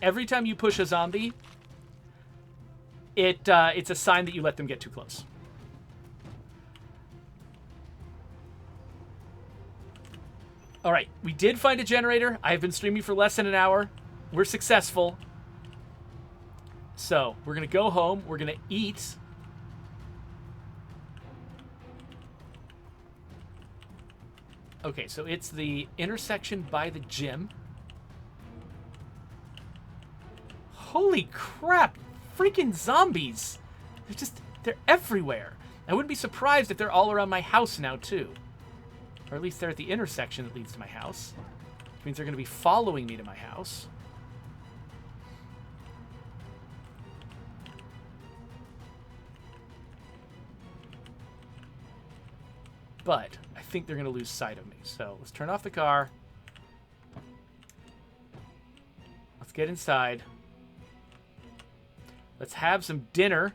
Every time you push a zombie, it's a sign that you let them get too close. All right, we did find a generator. I have been streaming for less than an hour. We're successful. So we're going to go home. We're going to eat. Okay, so it's the intersection by the gym. Holy crap. Freaking zombies. They're everywhere. I wouldn't be surprised if they're all around my house now, too. Or at least they're at the intersection that leads to my house. Which means they're going to be following me to my house. But I think they're going to lose sight of me. So let's turn off the car. Let's get inside. Let's have some dinner.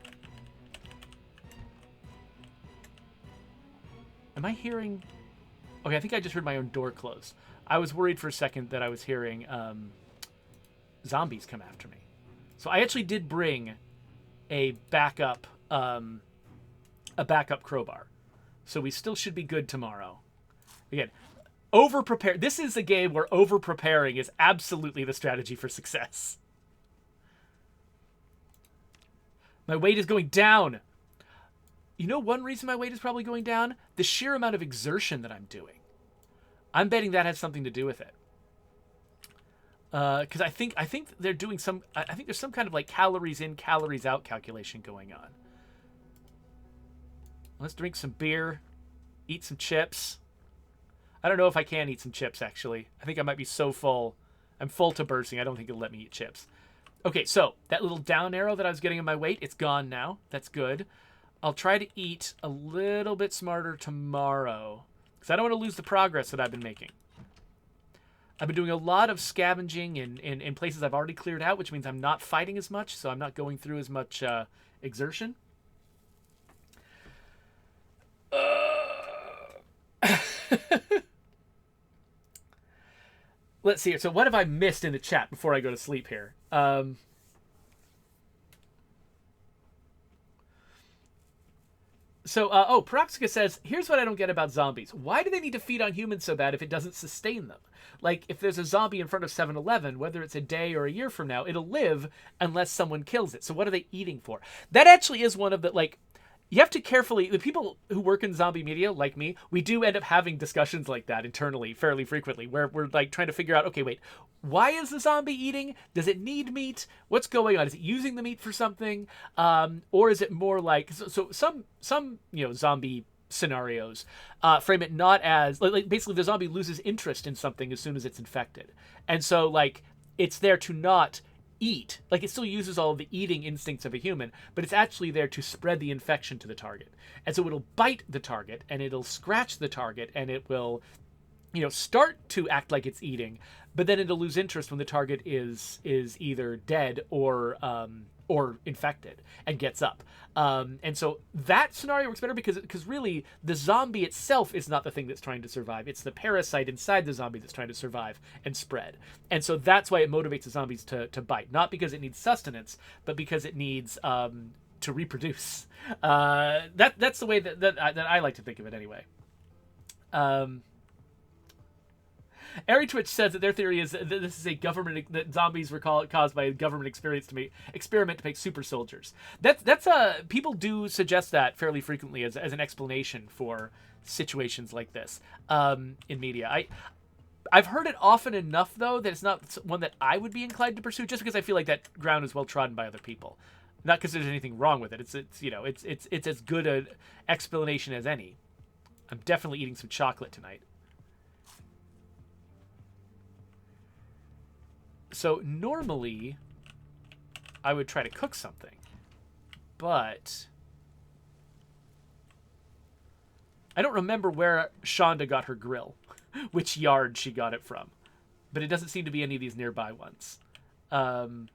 Am I hearing... Okay, I think I just heard my own door close. I was worried for a second that I was hearing zombies come after me. So I actually did bring a backup crowbar. So we still should be good tomorrow. Again, over-prepare. This is a game where over-preparing is absolutely the strategy for success. My weight is going down. You know one reason my weight is probably going down? The sheer amount of exertion that I'm doing. I'm betting that has something to do with it. Because I think they're doing some. I think there's some kind of like calories in, calories out calculation going on. Let's drink some beer, eat some chips. I don't know if I can eat some chips, actually. I think I might be so full. I'm full to bursting. I don't think it'll let me eat chips. Okay, so that little down arrow that I was getting in my weight, it's gone now. That's good. I'll try to eat a little bit smarter tomorrow because I don't want to lose the progress that I've been making. I've been doing a lot of scavenging in places I've already cleared out, which means I'm not fighting as much, so I'm not going through as much exertion. Let's see here. So what have I missed in the chat before I go to sleep here? Peroxica says, here's what I don't get about zombies. Why do they need to feed on humans so bad if it doesn't sustain them? Like, if there's a zombie in front of 7-Eleven, whether it's a day or a year from now, it'll live unless someone kills it. So what are they eating for? That actually is one of the, like, you have to carefully, the people who work in zombie media, like me, we do end up having discussions like that internally fairly frequently, where we're like trying to figure out, okay, wait, why is the zombie eating? Does it need meat? What's going on? Is it using the meat for something? Or is it more like, so some zombie scenarios frame it not as, like basically the zombie loses interest in something as soon as it's infected. And so like, it's there to not eat, like it still uses all of the eating instincts of a human, but it's actually there to spread the infection to the target. And so it'll bite the target and it'll scratch the target and it will, start to act like it's eating, but then it'll lose interest when the target is either dead or infected and gets up. And so that scenario works better because really the zombie itself is not the thing that's trying to survive. It's the parasite inside the zombie that's trying to survive and spread. And so that's why it motivates the zombies to bite. Not because it needs sustenance, but because it needs to reproduce. That's the way that I like to think of it anyway. Ari Twitch says that their theory is that this is that zombies were caused by a government experiment to make super soldiers. That's people do suggest that fairly frequently as an explanation for situations like this in media. I've heard it often enough though that it's not one that I would be inclined to pursue, just because I feel like that ground is well trodden by other people. Not because there's anything wrong with it. It's as good an explanation as any. I'm definitely eating some chocolate tonight. So normally, I would try to cook something, but I don't remember where Shonda got her grill, which yard she got it from, but it doesn't seem to be any of these nearby ones. Man,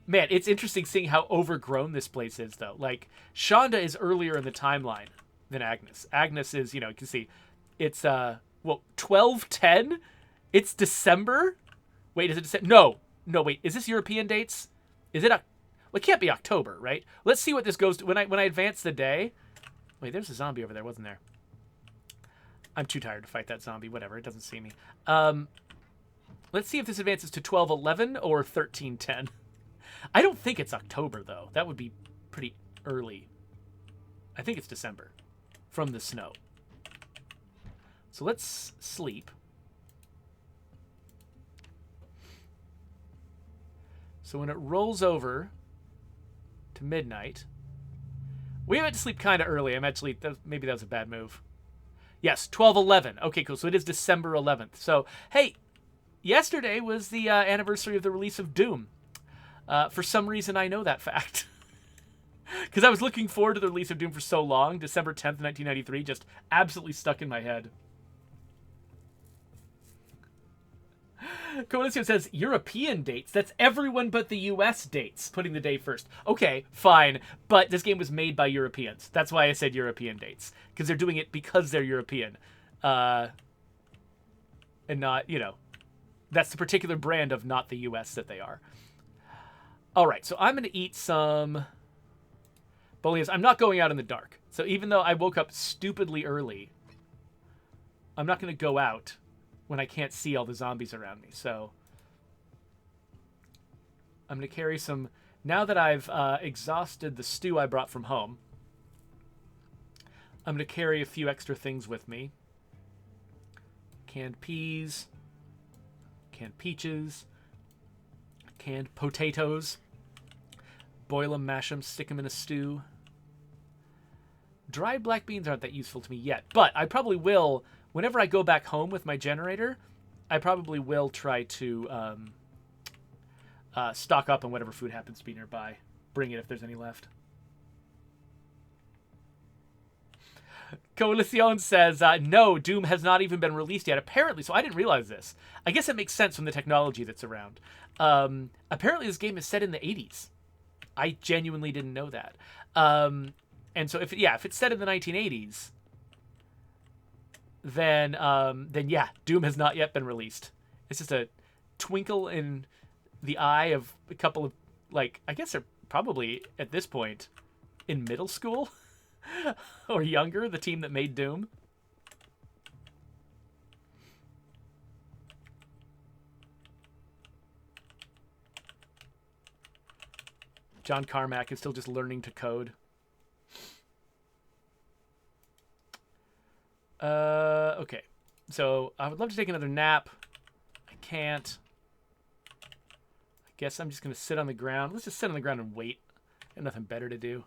it's interesting seeing how overgrown this place is, though. Like, Shonda is earlier in the timeline than Agnes. Agnes is, you can see, it's, 12/10? It's December? Wait, is it December? No, wait. Is this European dates? Is it? Well, it can't be October, right? Let's see what this goes to. When I advance the day. Wait, there's a zombie over there, wasn't there? I'm too tired to fight that zombie. Whatever, it doesn't see me. Let's see if this advances to 12/11 or 13/10. I don't think it's October though. That would be pretty early. I think it's December from the snow. So let's sleep. So when it rolls over to midnight, we went to sleep kind of early. Maybe that was a bad move. Yes, 12/11. Okay, cool. So it is December 11th. So, hey, yesterday was the anniversary of the release of Doom. For some reason, I know that fact. Because I was looking forward to the release of Doom for so long. December 10th, 1993, just absolutely stuck in my head. Coalition says European dates. That's everyone but the US dates, putting the day first. Okay, fine. But this game was made by Europeans. That's why I said European dates. Because they're doing it because they're European. And not, that's the particular brand of not the US that they are. Alright, so I'm going to eat some bolinas. I'm not going out in the dark. So even though I woke up stupidly early, I'm not going to go out when I can't see all the zombies around me. So I'm going to carry some... Now that I've exhausted the stew I brought from home, I'm going to carry a few extra things with me. Canned peas, canned peaches, canned potatoes. Boil them, mash them, stick them in a stew. Dried black beans aren't that useful to me yet, but I probably will, whenever I go back home with my generator, I probably will try to stock up on whatever food happens to be nearby. Bring it if there's any left. Coalición says, no, Doom has not even been released yet. Apparently, so I didn't realize this. I guess it makes sense from the technology that's around. Apparently, this game is set in the 80s. I genuinely didn't know that. And so, if it's set in the 1980s, then yeah, Doom has not yet been released. It's just a twinkle in the eye of a couple of, like, I guess they're probably, at this point, in middle school or younger, the team that made Doom. John Carmack is still just learning to code. Okay. So I would love to take another nap. I can't. I guess I'm just going to sit on the ground. Let's just sit on the ground and wait. Got nothing better to do.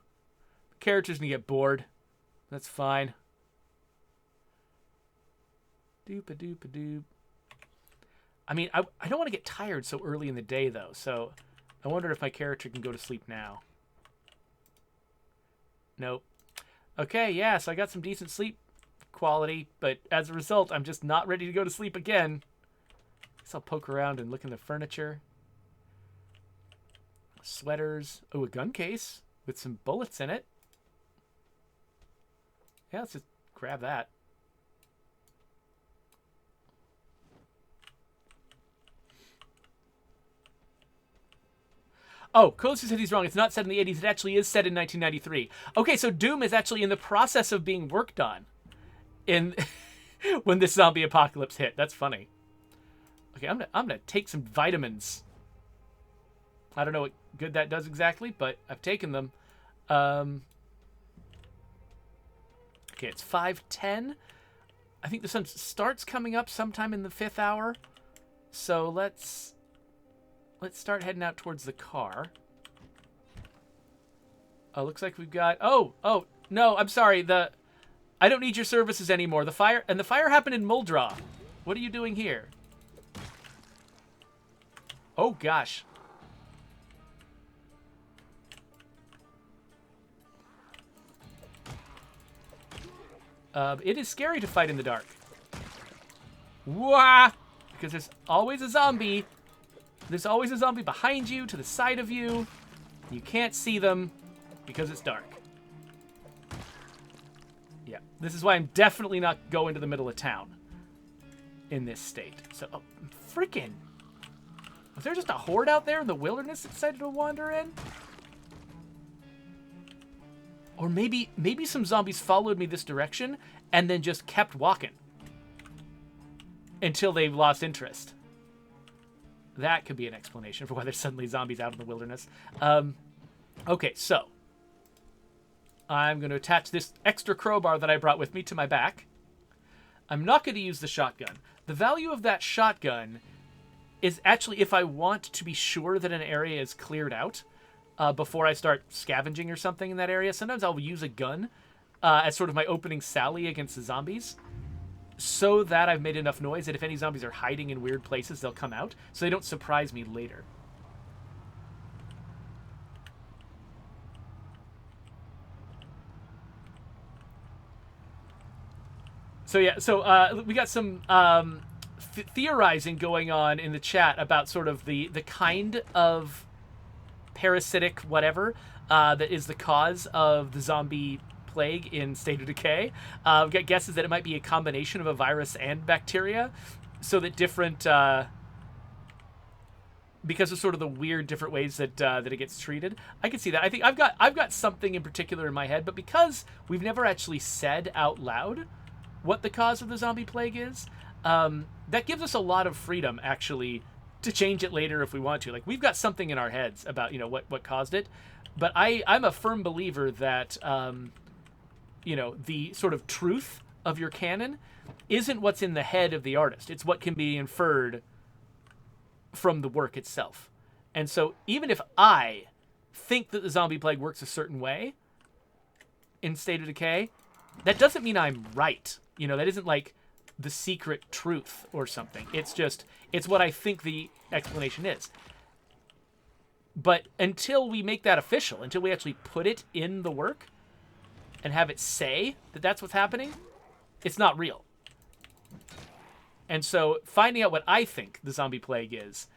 The character's going to get bored. That's fine. Doop-a-doop-a-doop. I mean, I don't want to get tired so early in the day, though, so I wonder if my character can go to sleep now. Nope. Okay, yeah, so I got some decent sleep quality, but as a result, I'm just not ready to go to sleep again. Guess I'll poke around and look in the furniture. Sweaters. Oh, a gun case with some bullets in it. Yeah, let's just grab that. Oh, Coalition said he's wrong. It's not set in the 80s. It actually is set in 1993. Okay, so Doom is actually in the process of being worked on in when this zombie apocalypse hit. That's funny. Okay, I'm gonna take some vitamins. I don't know what good that does exactly, but I've taken them. Okay, it's 5:10. I think the sun starts coming up sometime in the 5th hour. So let's start heading out towards the car. Oh, looks like we've got... Oh, no, I'm sorry. I don't need your services anymore. The fire happened in Muldraw. What are you doing here? Oh, gosh. It is scary to fight in the dark. Wah! Because there's always a zombie. There's always a zombie behind you, to the side of you. You can't see them because it's dark. Yeah, this is why I'm definitely not going to the middle of town in this state. So, oh, freaking... Was there just a horde out there in the wilderness that decided to wander in? Or maybe some zombies followed me this direction and then just kept walking until they lost interest. That could be an explanation for why there's suddenly zombies out in the wilderness. Okay, so I'm going to attach this extra crowbar that I brought with me to my back. I'm not going to use the shotgun. The value of that shotgun is actually if I want to be sure that an area is cleared out before I start scavenging or something in that area. Sometimes I'll use a gun as sort of my opening sally against the zombies, so that I've made enough noise that if any zombies are hiding in weird places, they'll come out, so they don't surprise me later. So yeah, so we got some theorizing going on in the chat about sort of the kind of parasitic whatever that is the cause of the zombie plague in State of Decay. We've got guesses that it might be a combination of a virus and bacteria, so that different because of sort of the weird different ways that that it gets treated. I can see that. I think I've got something in particular in my head, but because we've never actually said out loud what the cause of the zombie plague is, that gives us a lot of freedom actually to change it later if we want to. Like, we've got something in our heads about, you know, what caused it, but I'm a firm believer that you know, the sort of truth of your canon isn't what's in the head of the artist. It's what can be inferred from the work itself. And so even if I think that the zombie plague works a certain way in State of Decay, that doesn't mean I'm right. You know, that isn't like the secret truth or something. It's just, it's what I think the explanation is. But until we make that official, until we actually put it in the work and have it say that that's what's happening, it's not real. And so finding out what I think the zombie plague is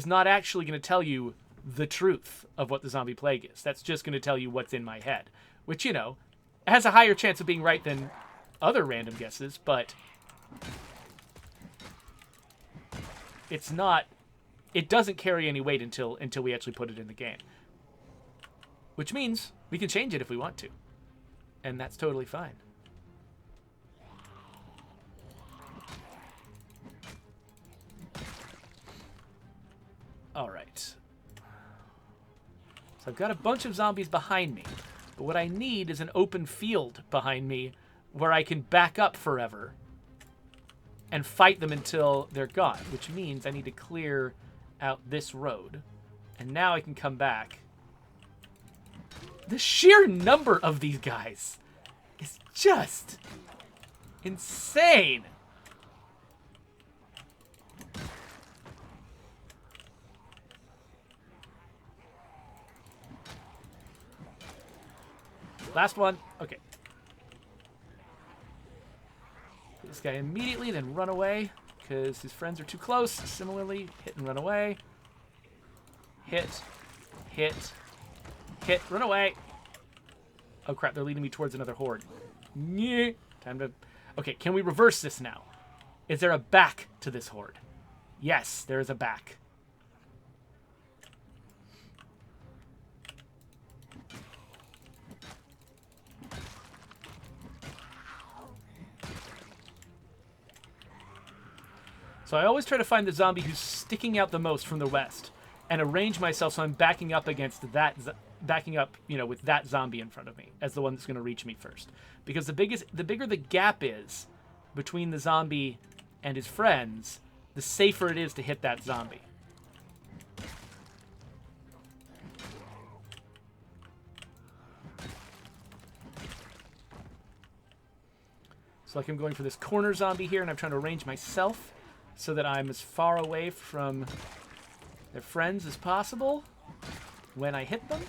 not actually going to tell you the truth of what the zombie plague is. That's just going to tell you what's in my head, which, you know, has a higher chance of being right than other random guesses, but it's not, it doesn't carry any weight until we actually put it in the game. Which means we can change it if we want to. And that's totally fine. All right. So I've got a bunch of zombies behind me, but what I need is an open field behind me where I can back up forever and fight them until they're gone, which means I need to clear out this road. And now I can come back. The sheer number of these guys is just insane. Last one. Okay. This guy immediately, then run away because his friends are too close. Similarly, hit and run away. Hit. Hit. Hit. Run away. Oh, crap. They're leading me towards another horde. Yeah. Time to... Okay, can we reverse this now? Is there a back to this horde? Yes, there is a back. So I always try to find the zombie who's sticking out the most from the west and arrange myself so I'm backing up against that, backing up, you know, with that zombie in front of me as the one that's going to reach me first. Because the bigger the gap is between the zombie and his friends, the safer it is to hit that zombie. So like I'm going for this corner zombie here and I'm trying to arrange myself so that I'm as far away from their friends as possible when I hit them.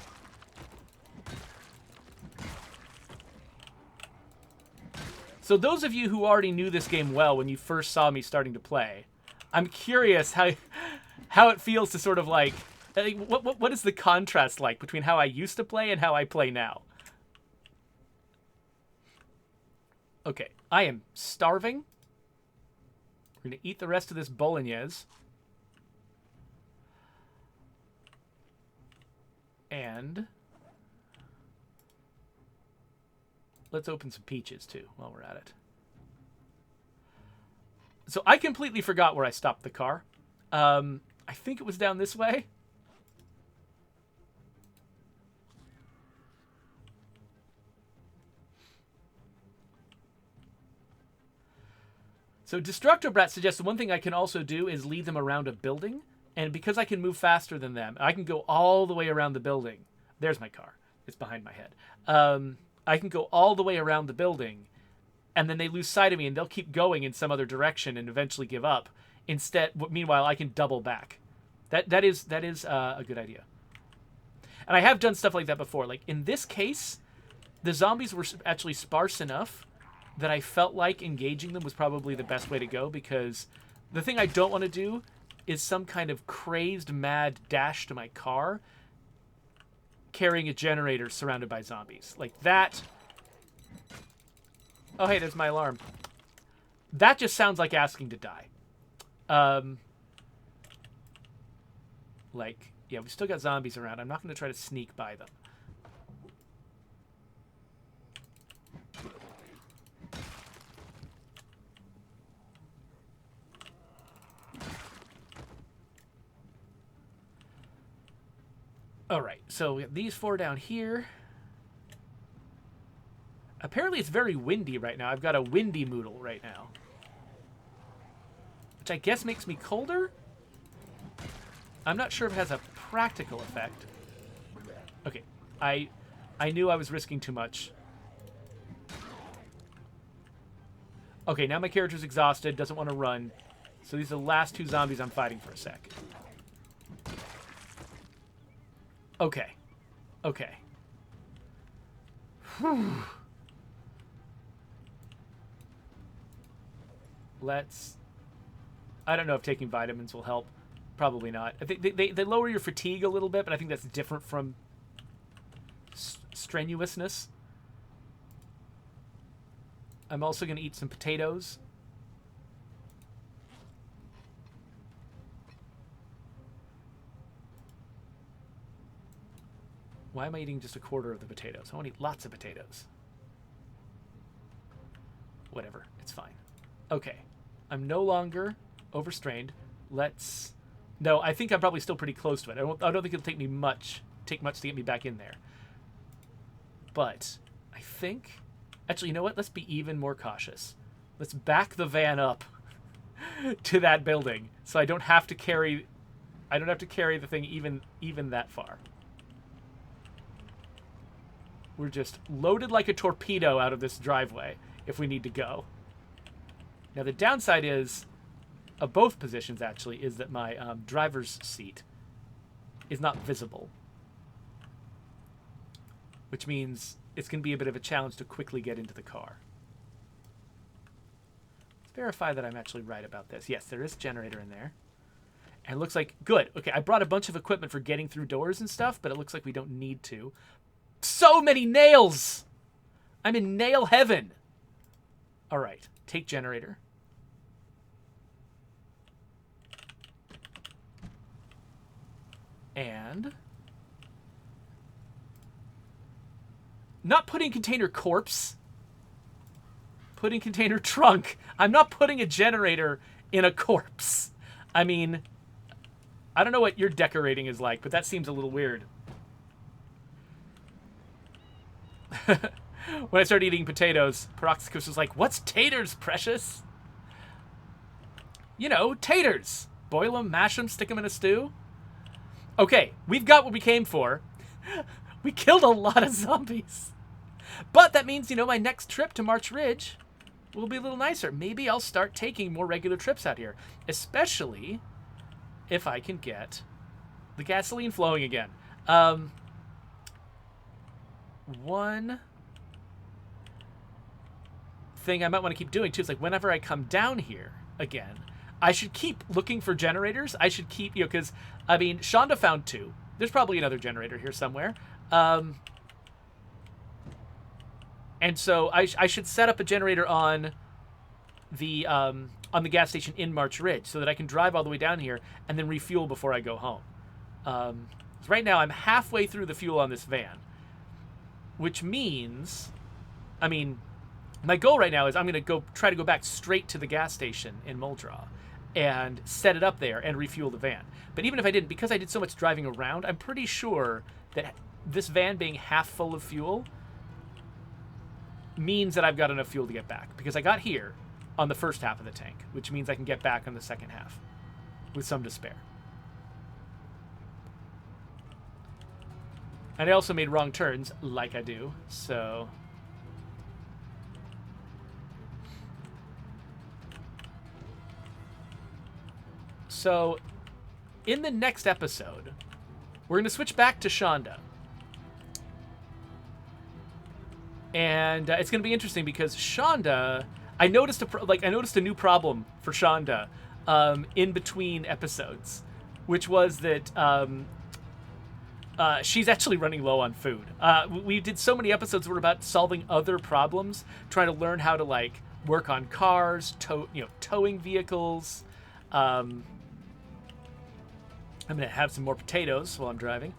So those of you who already knew this game well when you first saw me starting to play, I'm curious how it feels to sort of like what is the contrast like between how I used to play and how I play now? Okay, I am starving. We're going to eat the rest of this bolognese. And let's open some peaches, too, while we're at it. So I completely forgot where I stopped the car. I think it was down this way. So Destructo Brat suggests one thing I can also do is lead them around a building. And because I can move faster than them, I can go all the way around the building. There's my car. It's behind my head. I can go all the way around the building, and then they lose sight of me, and they'll keep going in some other direction and eventually give up. Instead, meanwhile, I can double back. That is a good idea. And I have done stuff like that before. Like in this case, the zombies were actually sparse enough that I felt like engaging them was probably the best way to go, because the thing I don't want to do is some kind of crazed, mad dash to my car carrying a generator surrounded by zombies. Like that... Oh, hey, there's my alarm. That just sounds like asking to die. Like, yeah, we still got zombies around. I'm not going to try to sneak by them. All right, so we have these four down here. Apparently it's very windy right now. I've got a windy moodle right now. Which I guess makes me colder? I'm not sure if it has a practical effect. Okay, I knew I was risking too much. Okay, now my character's exhausted, doesn't want to run. So these are the last 2 zombies I'm fighting for a sec. Okay. Okay. Whew. Let's... I don't know if taking vitamins will help. Probably not. I think they lower your fatigue a little bit, but I think that's different from strenuousness. I'm also going to eat some potatoes. Why am I eating just a quarter of the potatoes? I want to eat lots of potatoes. Whatever. It's fine. Okay. I'm no longer overstrained. Let's... No, I think I'm probably still pretty close to it. I don't think it'll take much to get me back in there. But I think... Actually, you know what? Let's be even more cautious. Let's back the van up to that building so I don't have to carry... I don't have to carry the thing even that far. We're just loaded like a torpedo out of this driveway if we need to go. Now, the downside is, of both positions, actually, is that my driver's seat is not visible. Which means it's going to be a bit of a challenge to quickly get into the car. Let's verify that I'm actually right about this. Yes, there is a generator in there. And it looks like... Good. Okay, I brought a bunch of equipment for getting through doors and stuff, but it looks like we don't need to. So many nails! I'm in nail heaven. All right. Take generator. And... Not putting container corpse. Putting container trunk. I'm not putting a generator in a corpse. I mean... I don't know what your decorating is like, but that seems a little weird. When I started eating potatoes, Paroxicus was like, "What's taters, precious?" You know, taters. Boil them, mash them, stick them in a stew. Okay, we've got what we came for. We killed a lot of zombies. But that means, you know, my next trip to March Ridge will be a little nicer. Maybe I'll start taking more regular trips out here. Especially if I can get the gasoline flowing again. One thing I might want to keep doing too is like whenever I come down here again, I should keep looking for generators. I should keep, you know, because I mean, Shonda found 2. There's probably another generator here somewhere. And so I should set up a generator on the gas station in March Ridge so that I can drive all the way down here and then refuel before I go home. So right now I'm halfway through the fuel on this van. Which means, I mean, my goal right now is I'm going to try to go back straight to the gas station in Muldraw and set it up there and refuel the van. But even if I didn't, because I did so much driving around, I'm pretty sure that this van being half full of fuel means that I've got enough fuel to get back. Because I got here on the first half of the tank, which means I can get back on the second half with some to spare. And I also made wrong turns, like I do, so... So, in the next episode, we're going to switch back to Shonda. And it's going to be interesting because Shonda... I noticed a new problem for Shonda in between episodes, which was that... she's actually running low on food. We did so many episodes that were about solving other problems, trying to learn how to like work on cars, towing vehicles. I'm gonna have some more potatoes while I'm driving.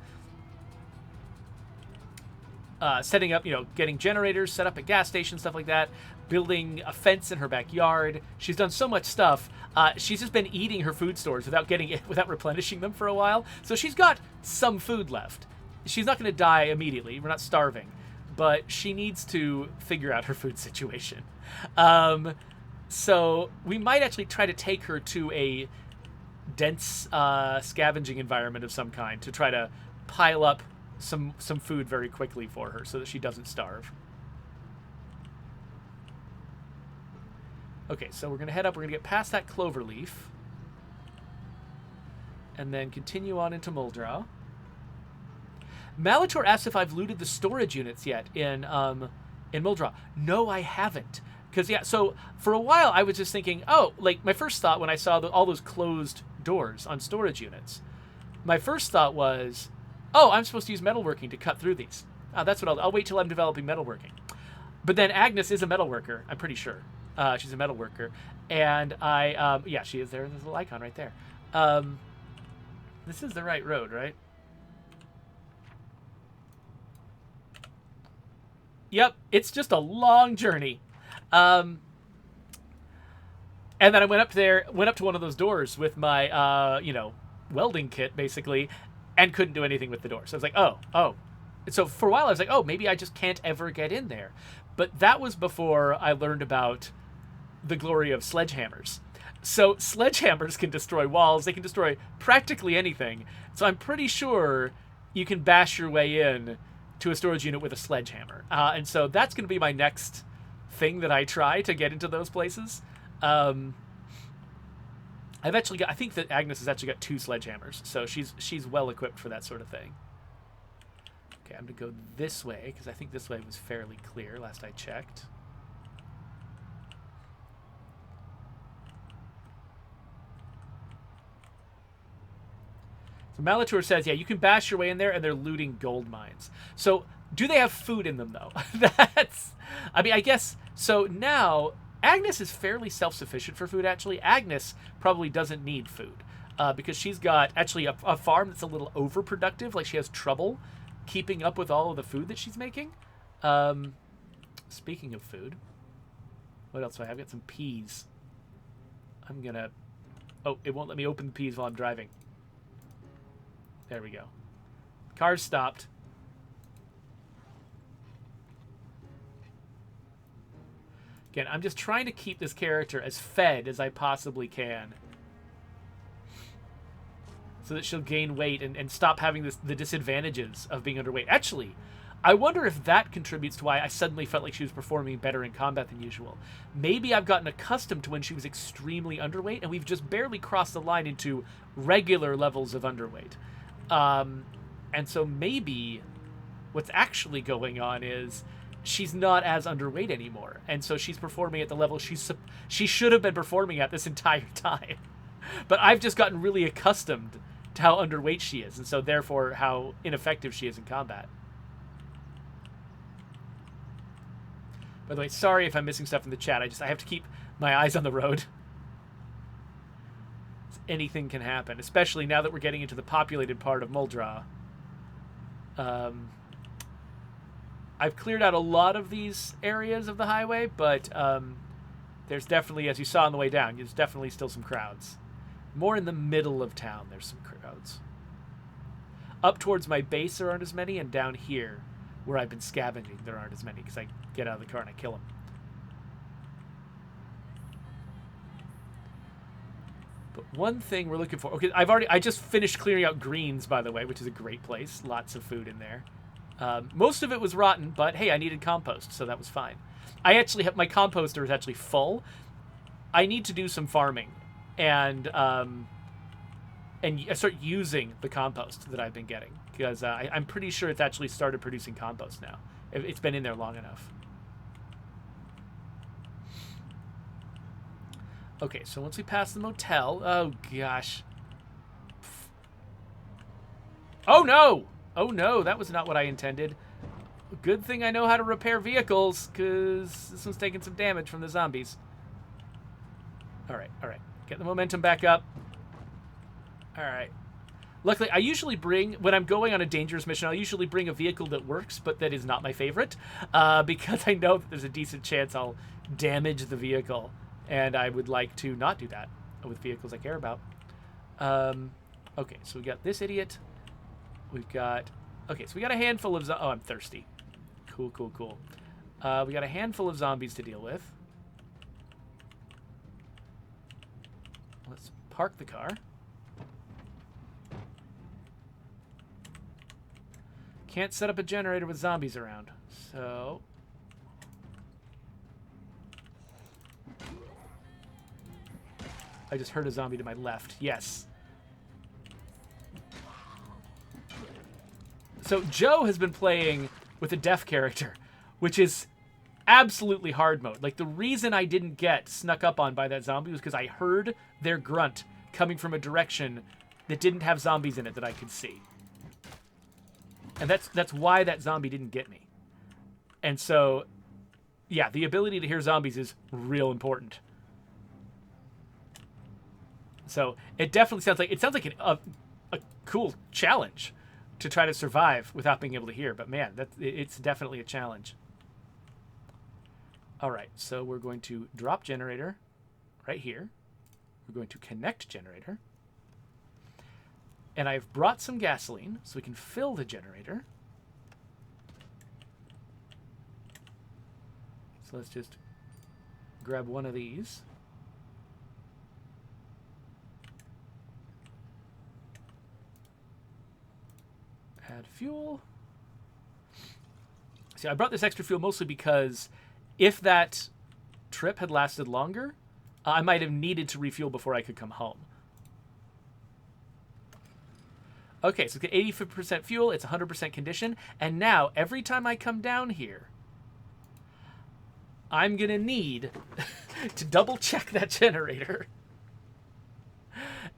Setting up, getting generators set up at gas stations, stuff like that. Building a fence in her backyard. She's done so much stuff. She's just been eating her food stores without replenishing them for a while. So she's got some food left. She's not going to die immediately. We're not starving. But she needs to figure out her food situation. So we might actually try to take her to dense scavenging environment of some kind to try to pile up some food very quickly for her so that she doesn't starve. Okay, so we're going to head up. We're going to get past that clover leaf. And then continue on into Muldraugh. Malator asks if I've looted the storage units yet in Muldraugh. No, I haven't. Because, yeah, so for a while I was just thinking, oh, like my first thought when I saw all those closed doors on storage units, my first thought was, oh, I'm supposed to use metalworking to cut through these. That's what I'll wait till I'm developing metalworking. But then Agnes is a metalworker, I'm pretty sure. She's a metalworker. And yeah, she is there. There's a little icon right there. This is the right road, right? Yep, it's just a long journey. And then I went up to one of those doors with my, welding kit, basically, and couldn't do anything with the door. So I was like, oh. And so for a while I was like, oh, maybe I just can't ever get in there. But that was before I learned about the glory of sledgehammers. So sledgehammers can destroy walls. They can destroy practically anything. So I'm pretty sure you can bash your way in to a storage unit with a sledgehammer. And so that's going to be my next thing that I try to get into those places. I think that Agnes has actually got 2 sledgehammers. So she's well equipped for that sort of thing. Okay, I'm going to go this way because I think this way was fairly clear last I checked. So Malator says, yeah, you can bash your way in there and they're looting gold mines. So do they have food in them, though? I guess, so now Agnes is fairly self-sufficient for food, actually. Agnes probably doesn't need food because she's got actually a farm that's a little overproductive. Like she has trouble keeping up with all of the food that she's making. Speaking of food, what else do I have? I've got some peas. I'm going to... Oh, it won't let me open the peas while I'm driving. There we go. Car's stopped. Again, I'm just trying to keep this character as fed as I possibly can. So that she'll gain weight and stop having the disadvantages of being underweight. Actually, I wonder if that contributes to why I suddenly felt like she was performing better in combat than usual. Maybe I've gotten accustomed to when she was extremely underweight, and we've just barely crossed the line into regular levels of underweight. And so maybe what's actually going on is she's not as underweight anymore. And so she's performing at the level she should have been performing at this entire time. But I've just gotten really accustomed to how underweight she is. And so therefore how ineffective she is in combat. By the way, sorry if I'm missing stuff in the chat. I have to keep my eyes on the road. Anything can happen, especially now that we're getting into the populated part of Muldraugh. I've cleared out a lot of these areas of the highway, but there's definitely, as you saw on the way down, there's definitely still some crowds. More in the middle of town, there's some crowds. Up towards my base, there aren't as many, and down here, where I've been scavenging, there aren't as many, because I get out of the car and I kill them. But one thing we're looking for... Okay, I just finished clearing out Greens, by the way, which is a great place. Lots of food in there. Most of it was rotten, but hey, I needed compost, so that was fine. I actually have... My composter is actually full. I need to do some farming and start using the compost that I've been getting, because I'm pretty sure it's actually started producing compost now. It's been in there long enough. Okay, so once we pass the motel... Oh, gosh. Oh, no! Oh, no, that was not what I intended. Good thing I know how to repair vehicles, because this one's taking some damage from the zombies. All right. Get the momentum back up. All right. Luckily, I usually bring... When I'm going on a dangerous mission, I'll usually bring a vehicle that works, but that is not my favorite, because I know that there's a decent chance I'll damage the vehicle. And I would like to not do that with vehicles I care about. Okay, so we got this idiot. We've got... Okay, so we got a handful of... Oh, I'm thirsty. Cool. We got a handful of zombies to deal with. Let's park the car. Can't set up a generator with zombies around. So... I just heard a zombie to my left. Yes. So Joe has been playing with a deaf character, which is absolutely hard mode. Like, the reason I didn't get snuck up on by that zombie was because I heard their grunt coming from a direction that didn't have zombies in it that I could see. And that's why that zombie didn't get me. And so, yeah, the ability to hear zombies is real important. So it definitely sounds like a cool challenge to try to survive without being able to hear. But man, it's definitely a challenge. All right, so we're going to drop generator right here. We're going to connect generator. And I've brought some gasoline so we can fill the generator. So let's just grab one of these. Add fuel. See, I brought this extra fuel mostly because if that trip had lasted longer, I might have needed to refuel before I could come home. Okay, so it's got 85% fuel, it's 100% condition, and now every time I come down here, I'm going to need to double check that generator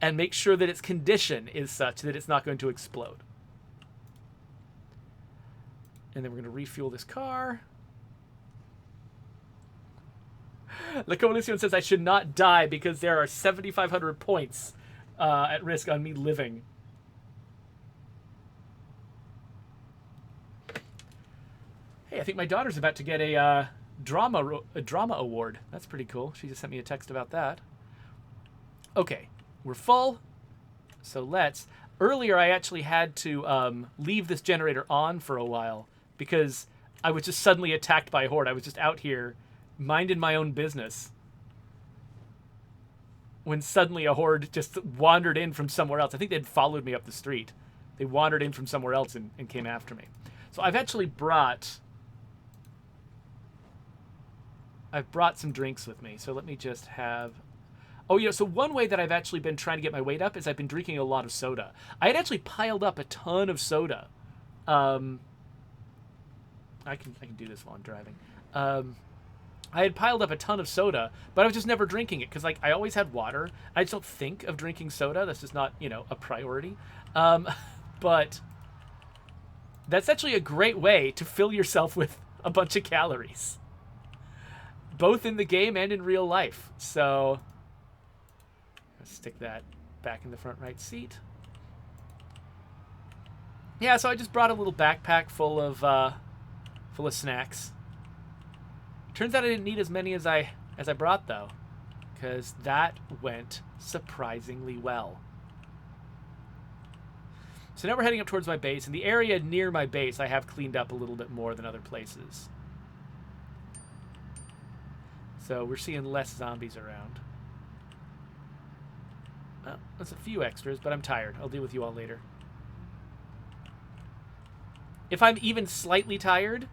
and make sure that its condition is such that it's not going to explode. And then we're going to refuel this car. La Coalition says I should not die because there are 7,500 points at risk on me living. Hey, I think my daughter's about to get a drama award. That's pretty cool. She just sent me a text about that. Okay, we're full. So let's... Earlier, I actually had to leave this generator on for a while because I was just suddenly attacked by a horde. I was just out here minding my own business when suddenly a horde just wandered in from somewhere else. I think they'd followed me up the street. They wandered in from somewhere else and came after me. So I've actually brought some drinks with me. So let me just have... Oh, yeah, so one way that I've actually been trying to get my weight up is I've been drinking a lot of soda. I had actually piled up a ton of soda. I can do this while I'm driving. I had piled up a ton of soda, but I was just never drinking it because, like, I always had water. I just don't think of drinking soda. That's just not, a priority. But that's actually a great way to fill yourself with a bunch of calories, both in the game and in real life. So let's stick that back in the front right seat. Yeah, so I just brought a little backpack full of snacks. Turns out I didn't need as many as I brought, though, because that went surprisingly well. So now we're heading up towards my base, and the area near my base I have cleaned up a little bit more than other places. So we're seeing less zombies around. Well, that's a few extras, but I'm tired. I'll deal with you all later. If I'm even slightly tired,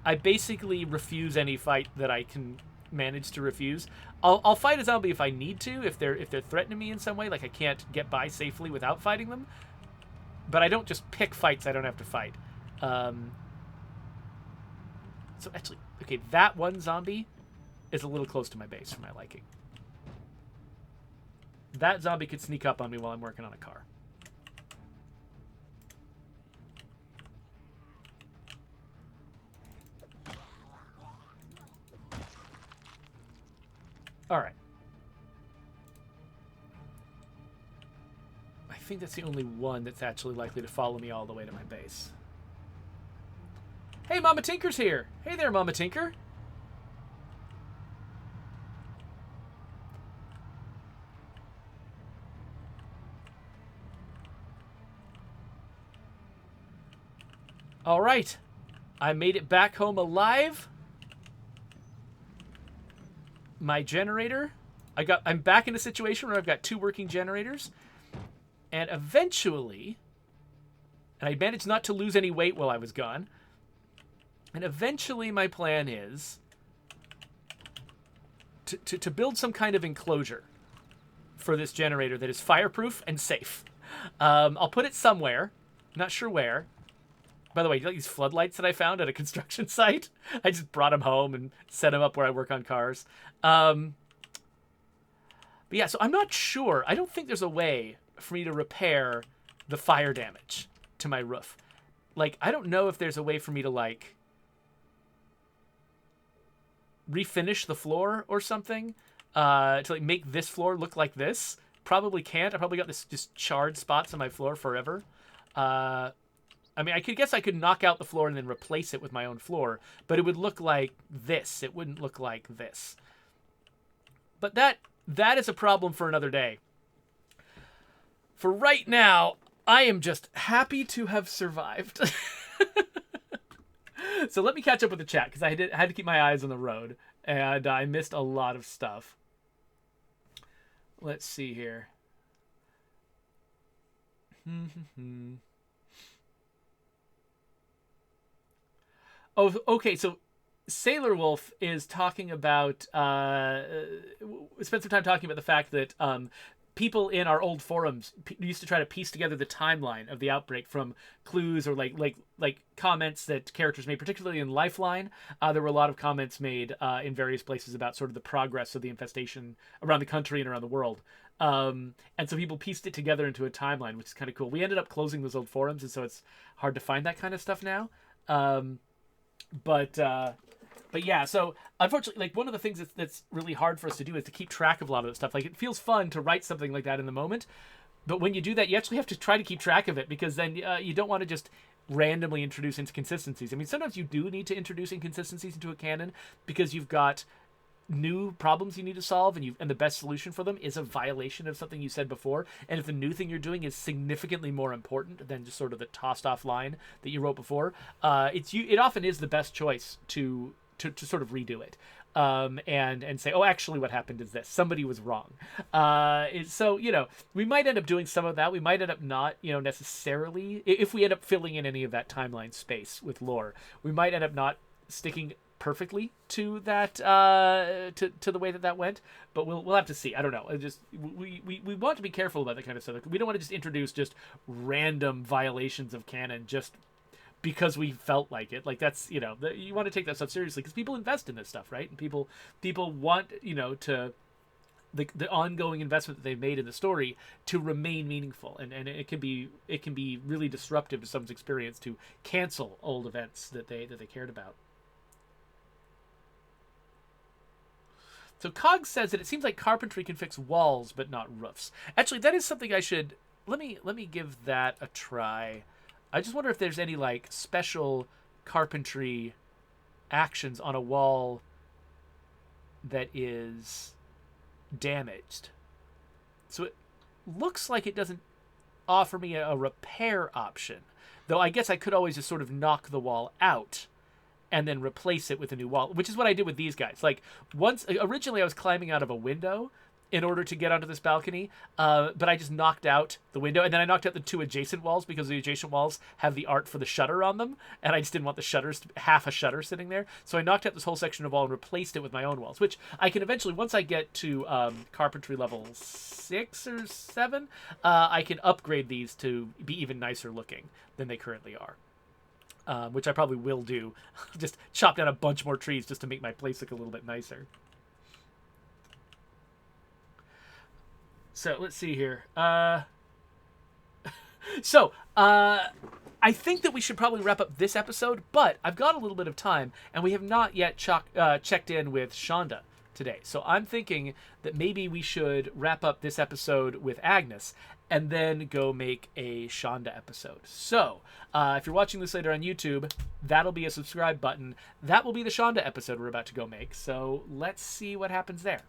I basically refuse any fight that I can manage to refuse. I'll fight a zombie if I need to, if they're threatening me in some way, like I can't get by safely without fighting them. But I don't just pick fights I don't have to fight. So actually, okay, that one zombie is a little close to my base for my liking. That zombie could sneak up on me while I'm working on a car. All right. I think that's the only one that's actually likely to follow me all the way to my base. Hey, Mama Tinker's here. Hey there, Mama Tinker. All right. I made it back home alive. My generator, I'm back in a situation where I've got 2 working generators, and eventually And I managed not to lose any weight while I was gone. And eventually my plan is to build some kind of enclosure for this generator that is fireproof and safe. I'll put it somewhere. Not sure where. By the way, you know these floodlights that I found at a construction site? I just brought them home and set them up where I work on cars. But yeah, so I'm not sure. I don't think there's a way for me to repair the fire damage to my roof. Like, I don't know if there's a way for me to, like, refinish the floor or something to, like, make this floor look like this. Probably can't. I probably got this just charred spots on my floor forever. I mean, I could knock out the floor and then replace it with my own floor, but it would look like this. It wouldn't look like this. But that is a problem for another day. For right now, I am just happy to have survived. So let me catch up with the chat, because I had to keep my eyes on the road, and I missed a lot of stuff. Let's see here. Oh, okay, so Sailor Wolf is talking about, spent some time talking about the fact that people in our old forums used to try to piece together the timeline of the outbreak from clues or like comments that characters made, particularly in Lifeline. There were a lot of comments made in various places about sort of the progress of the infestation around the country and around the world. And so people pieced it together into a timeline, which is kind of cool. We ended up closing those old forums, and so it's hard to find that kind of stuff now. But yeah, so unfortunately, like, one of the things that's really hard for us to do is to keep track of a lot of this stuff. Like, it feels fun to write something like that in the moment, but when you do that, you actually have to try to keep track of it, because then you don't want to just randomly introduce inconsistencies. I mean, sometimes you do need to introduce inconsistencies into a canon because you've got new problems you need to solve, and the best solution for them is a violation of something you said before. And if the new thing you're doing is significantly more important than just sort of the tossed off line that you wrote before, it often is the best choice to sort of redo it, and say, oh, actually what happened is this. Somebody was wrong. So, we might end up doing some of that. We might end up not, necessarily, if we end up filling in any of that timeline space with lore, we might end up not sticking perfectly to that, to the way that went, but we'll have to see. I don't know. We want to be careful about that kind of stuff. We don't want to just introduce just random violations of canon just because we felt like it. Like, that's, you want to take that stuff seriously, because people invest in this stuff, right? And people want, to the ongoing investment that they've made in the story to remain meaningful, and it can be really disruptive to someone's experience to cancel old events that they cared about. So Cog says that it seems like carpentry can fix walls but not roofs. Actually, that is something I should let me give that a try. I just wonder if there's any, like, special carpentry actions on a wall that is damaged. So it looks like it doesn't offer me a repair option, though I guess I could always just sort of knock the wall out and then replace it with a new wall, which is what I did with these guys. Like, originally I was climbing out of a window in order to get onto this balcony, but I just knocked out the window, and then I knocked out the two adjacent walls, because the adjacent walls have the art for the shutter on them, and I just didn't want the shutters, half a shutter sitting there. So I knocked out this whole section of wall and replaced it with my own walls, which I can eventually, once I get to carpentry level 6 or 7, I can upgrade these to be even nicer looking than they currently are. Which I probably will do. Just chop down a bunch more trees just to make my place look a little bit nicer. So let's see here. I think that we should probably wrap up this episode, but I've got a little bit of time, and we have not yet checked in with Shonda today. So I'm thinking that maybe we should wrap up this episode with Agnes and then go make a Shonda episode. So if you're watching this later on YouTube, that'll be a subscribe button. That will be the Shonda episode we're about to go make. So let's see what happens there.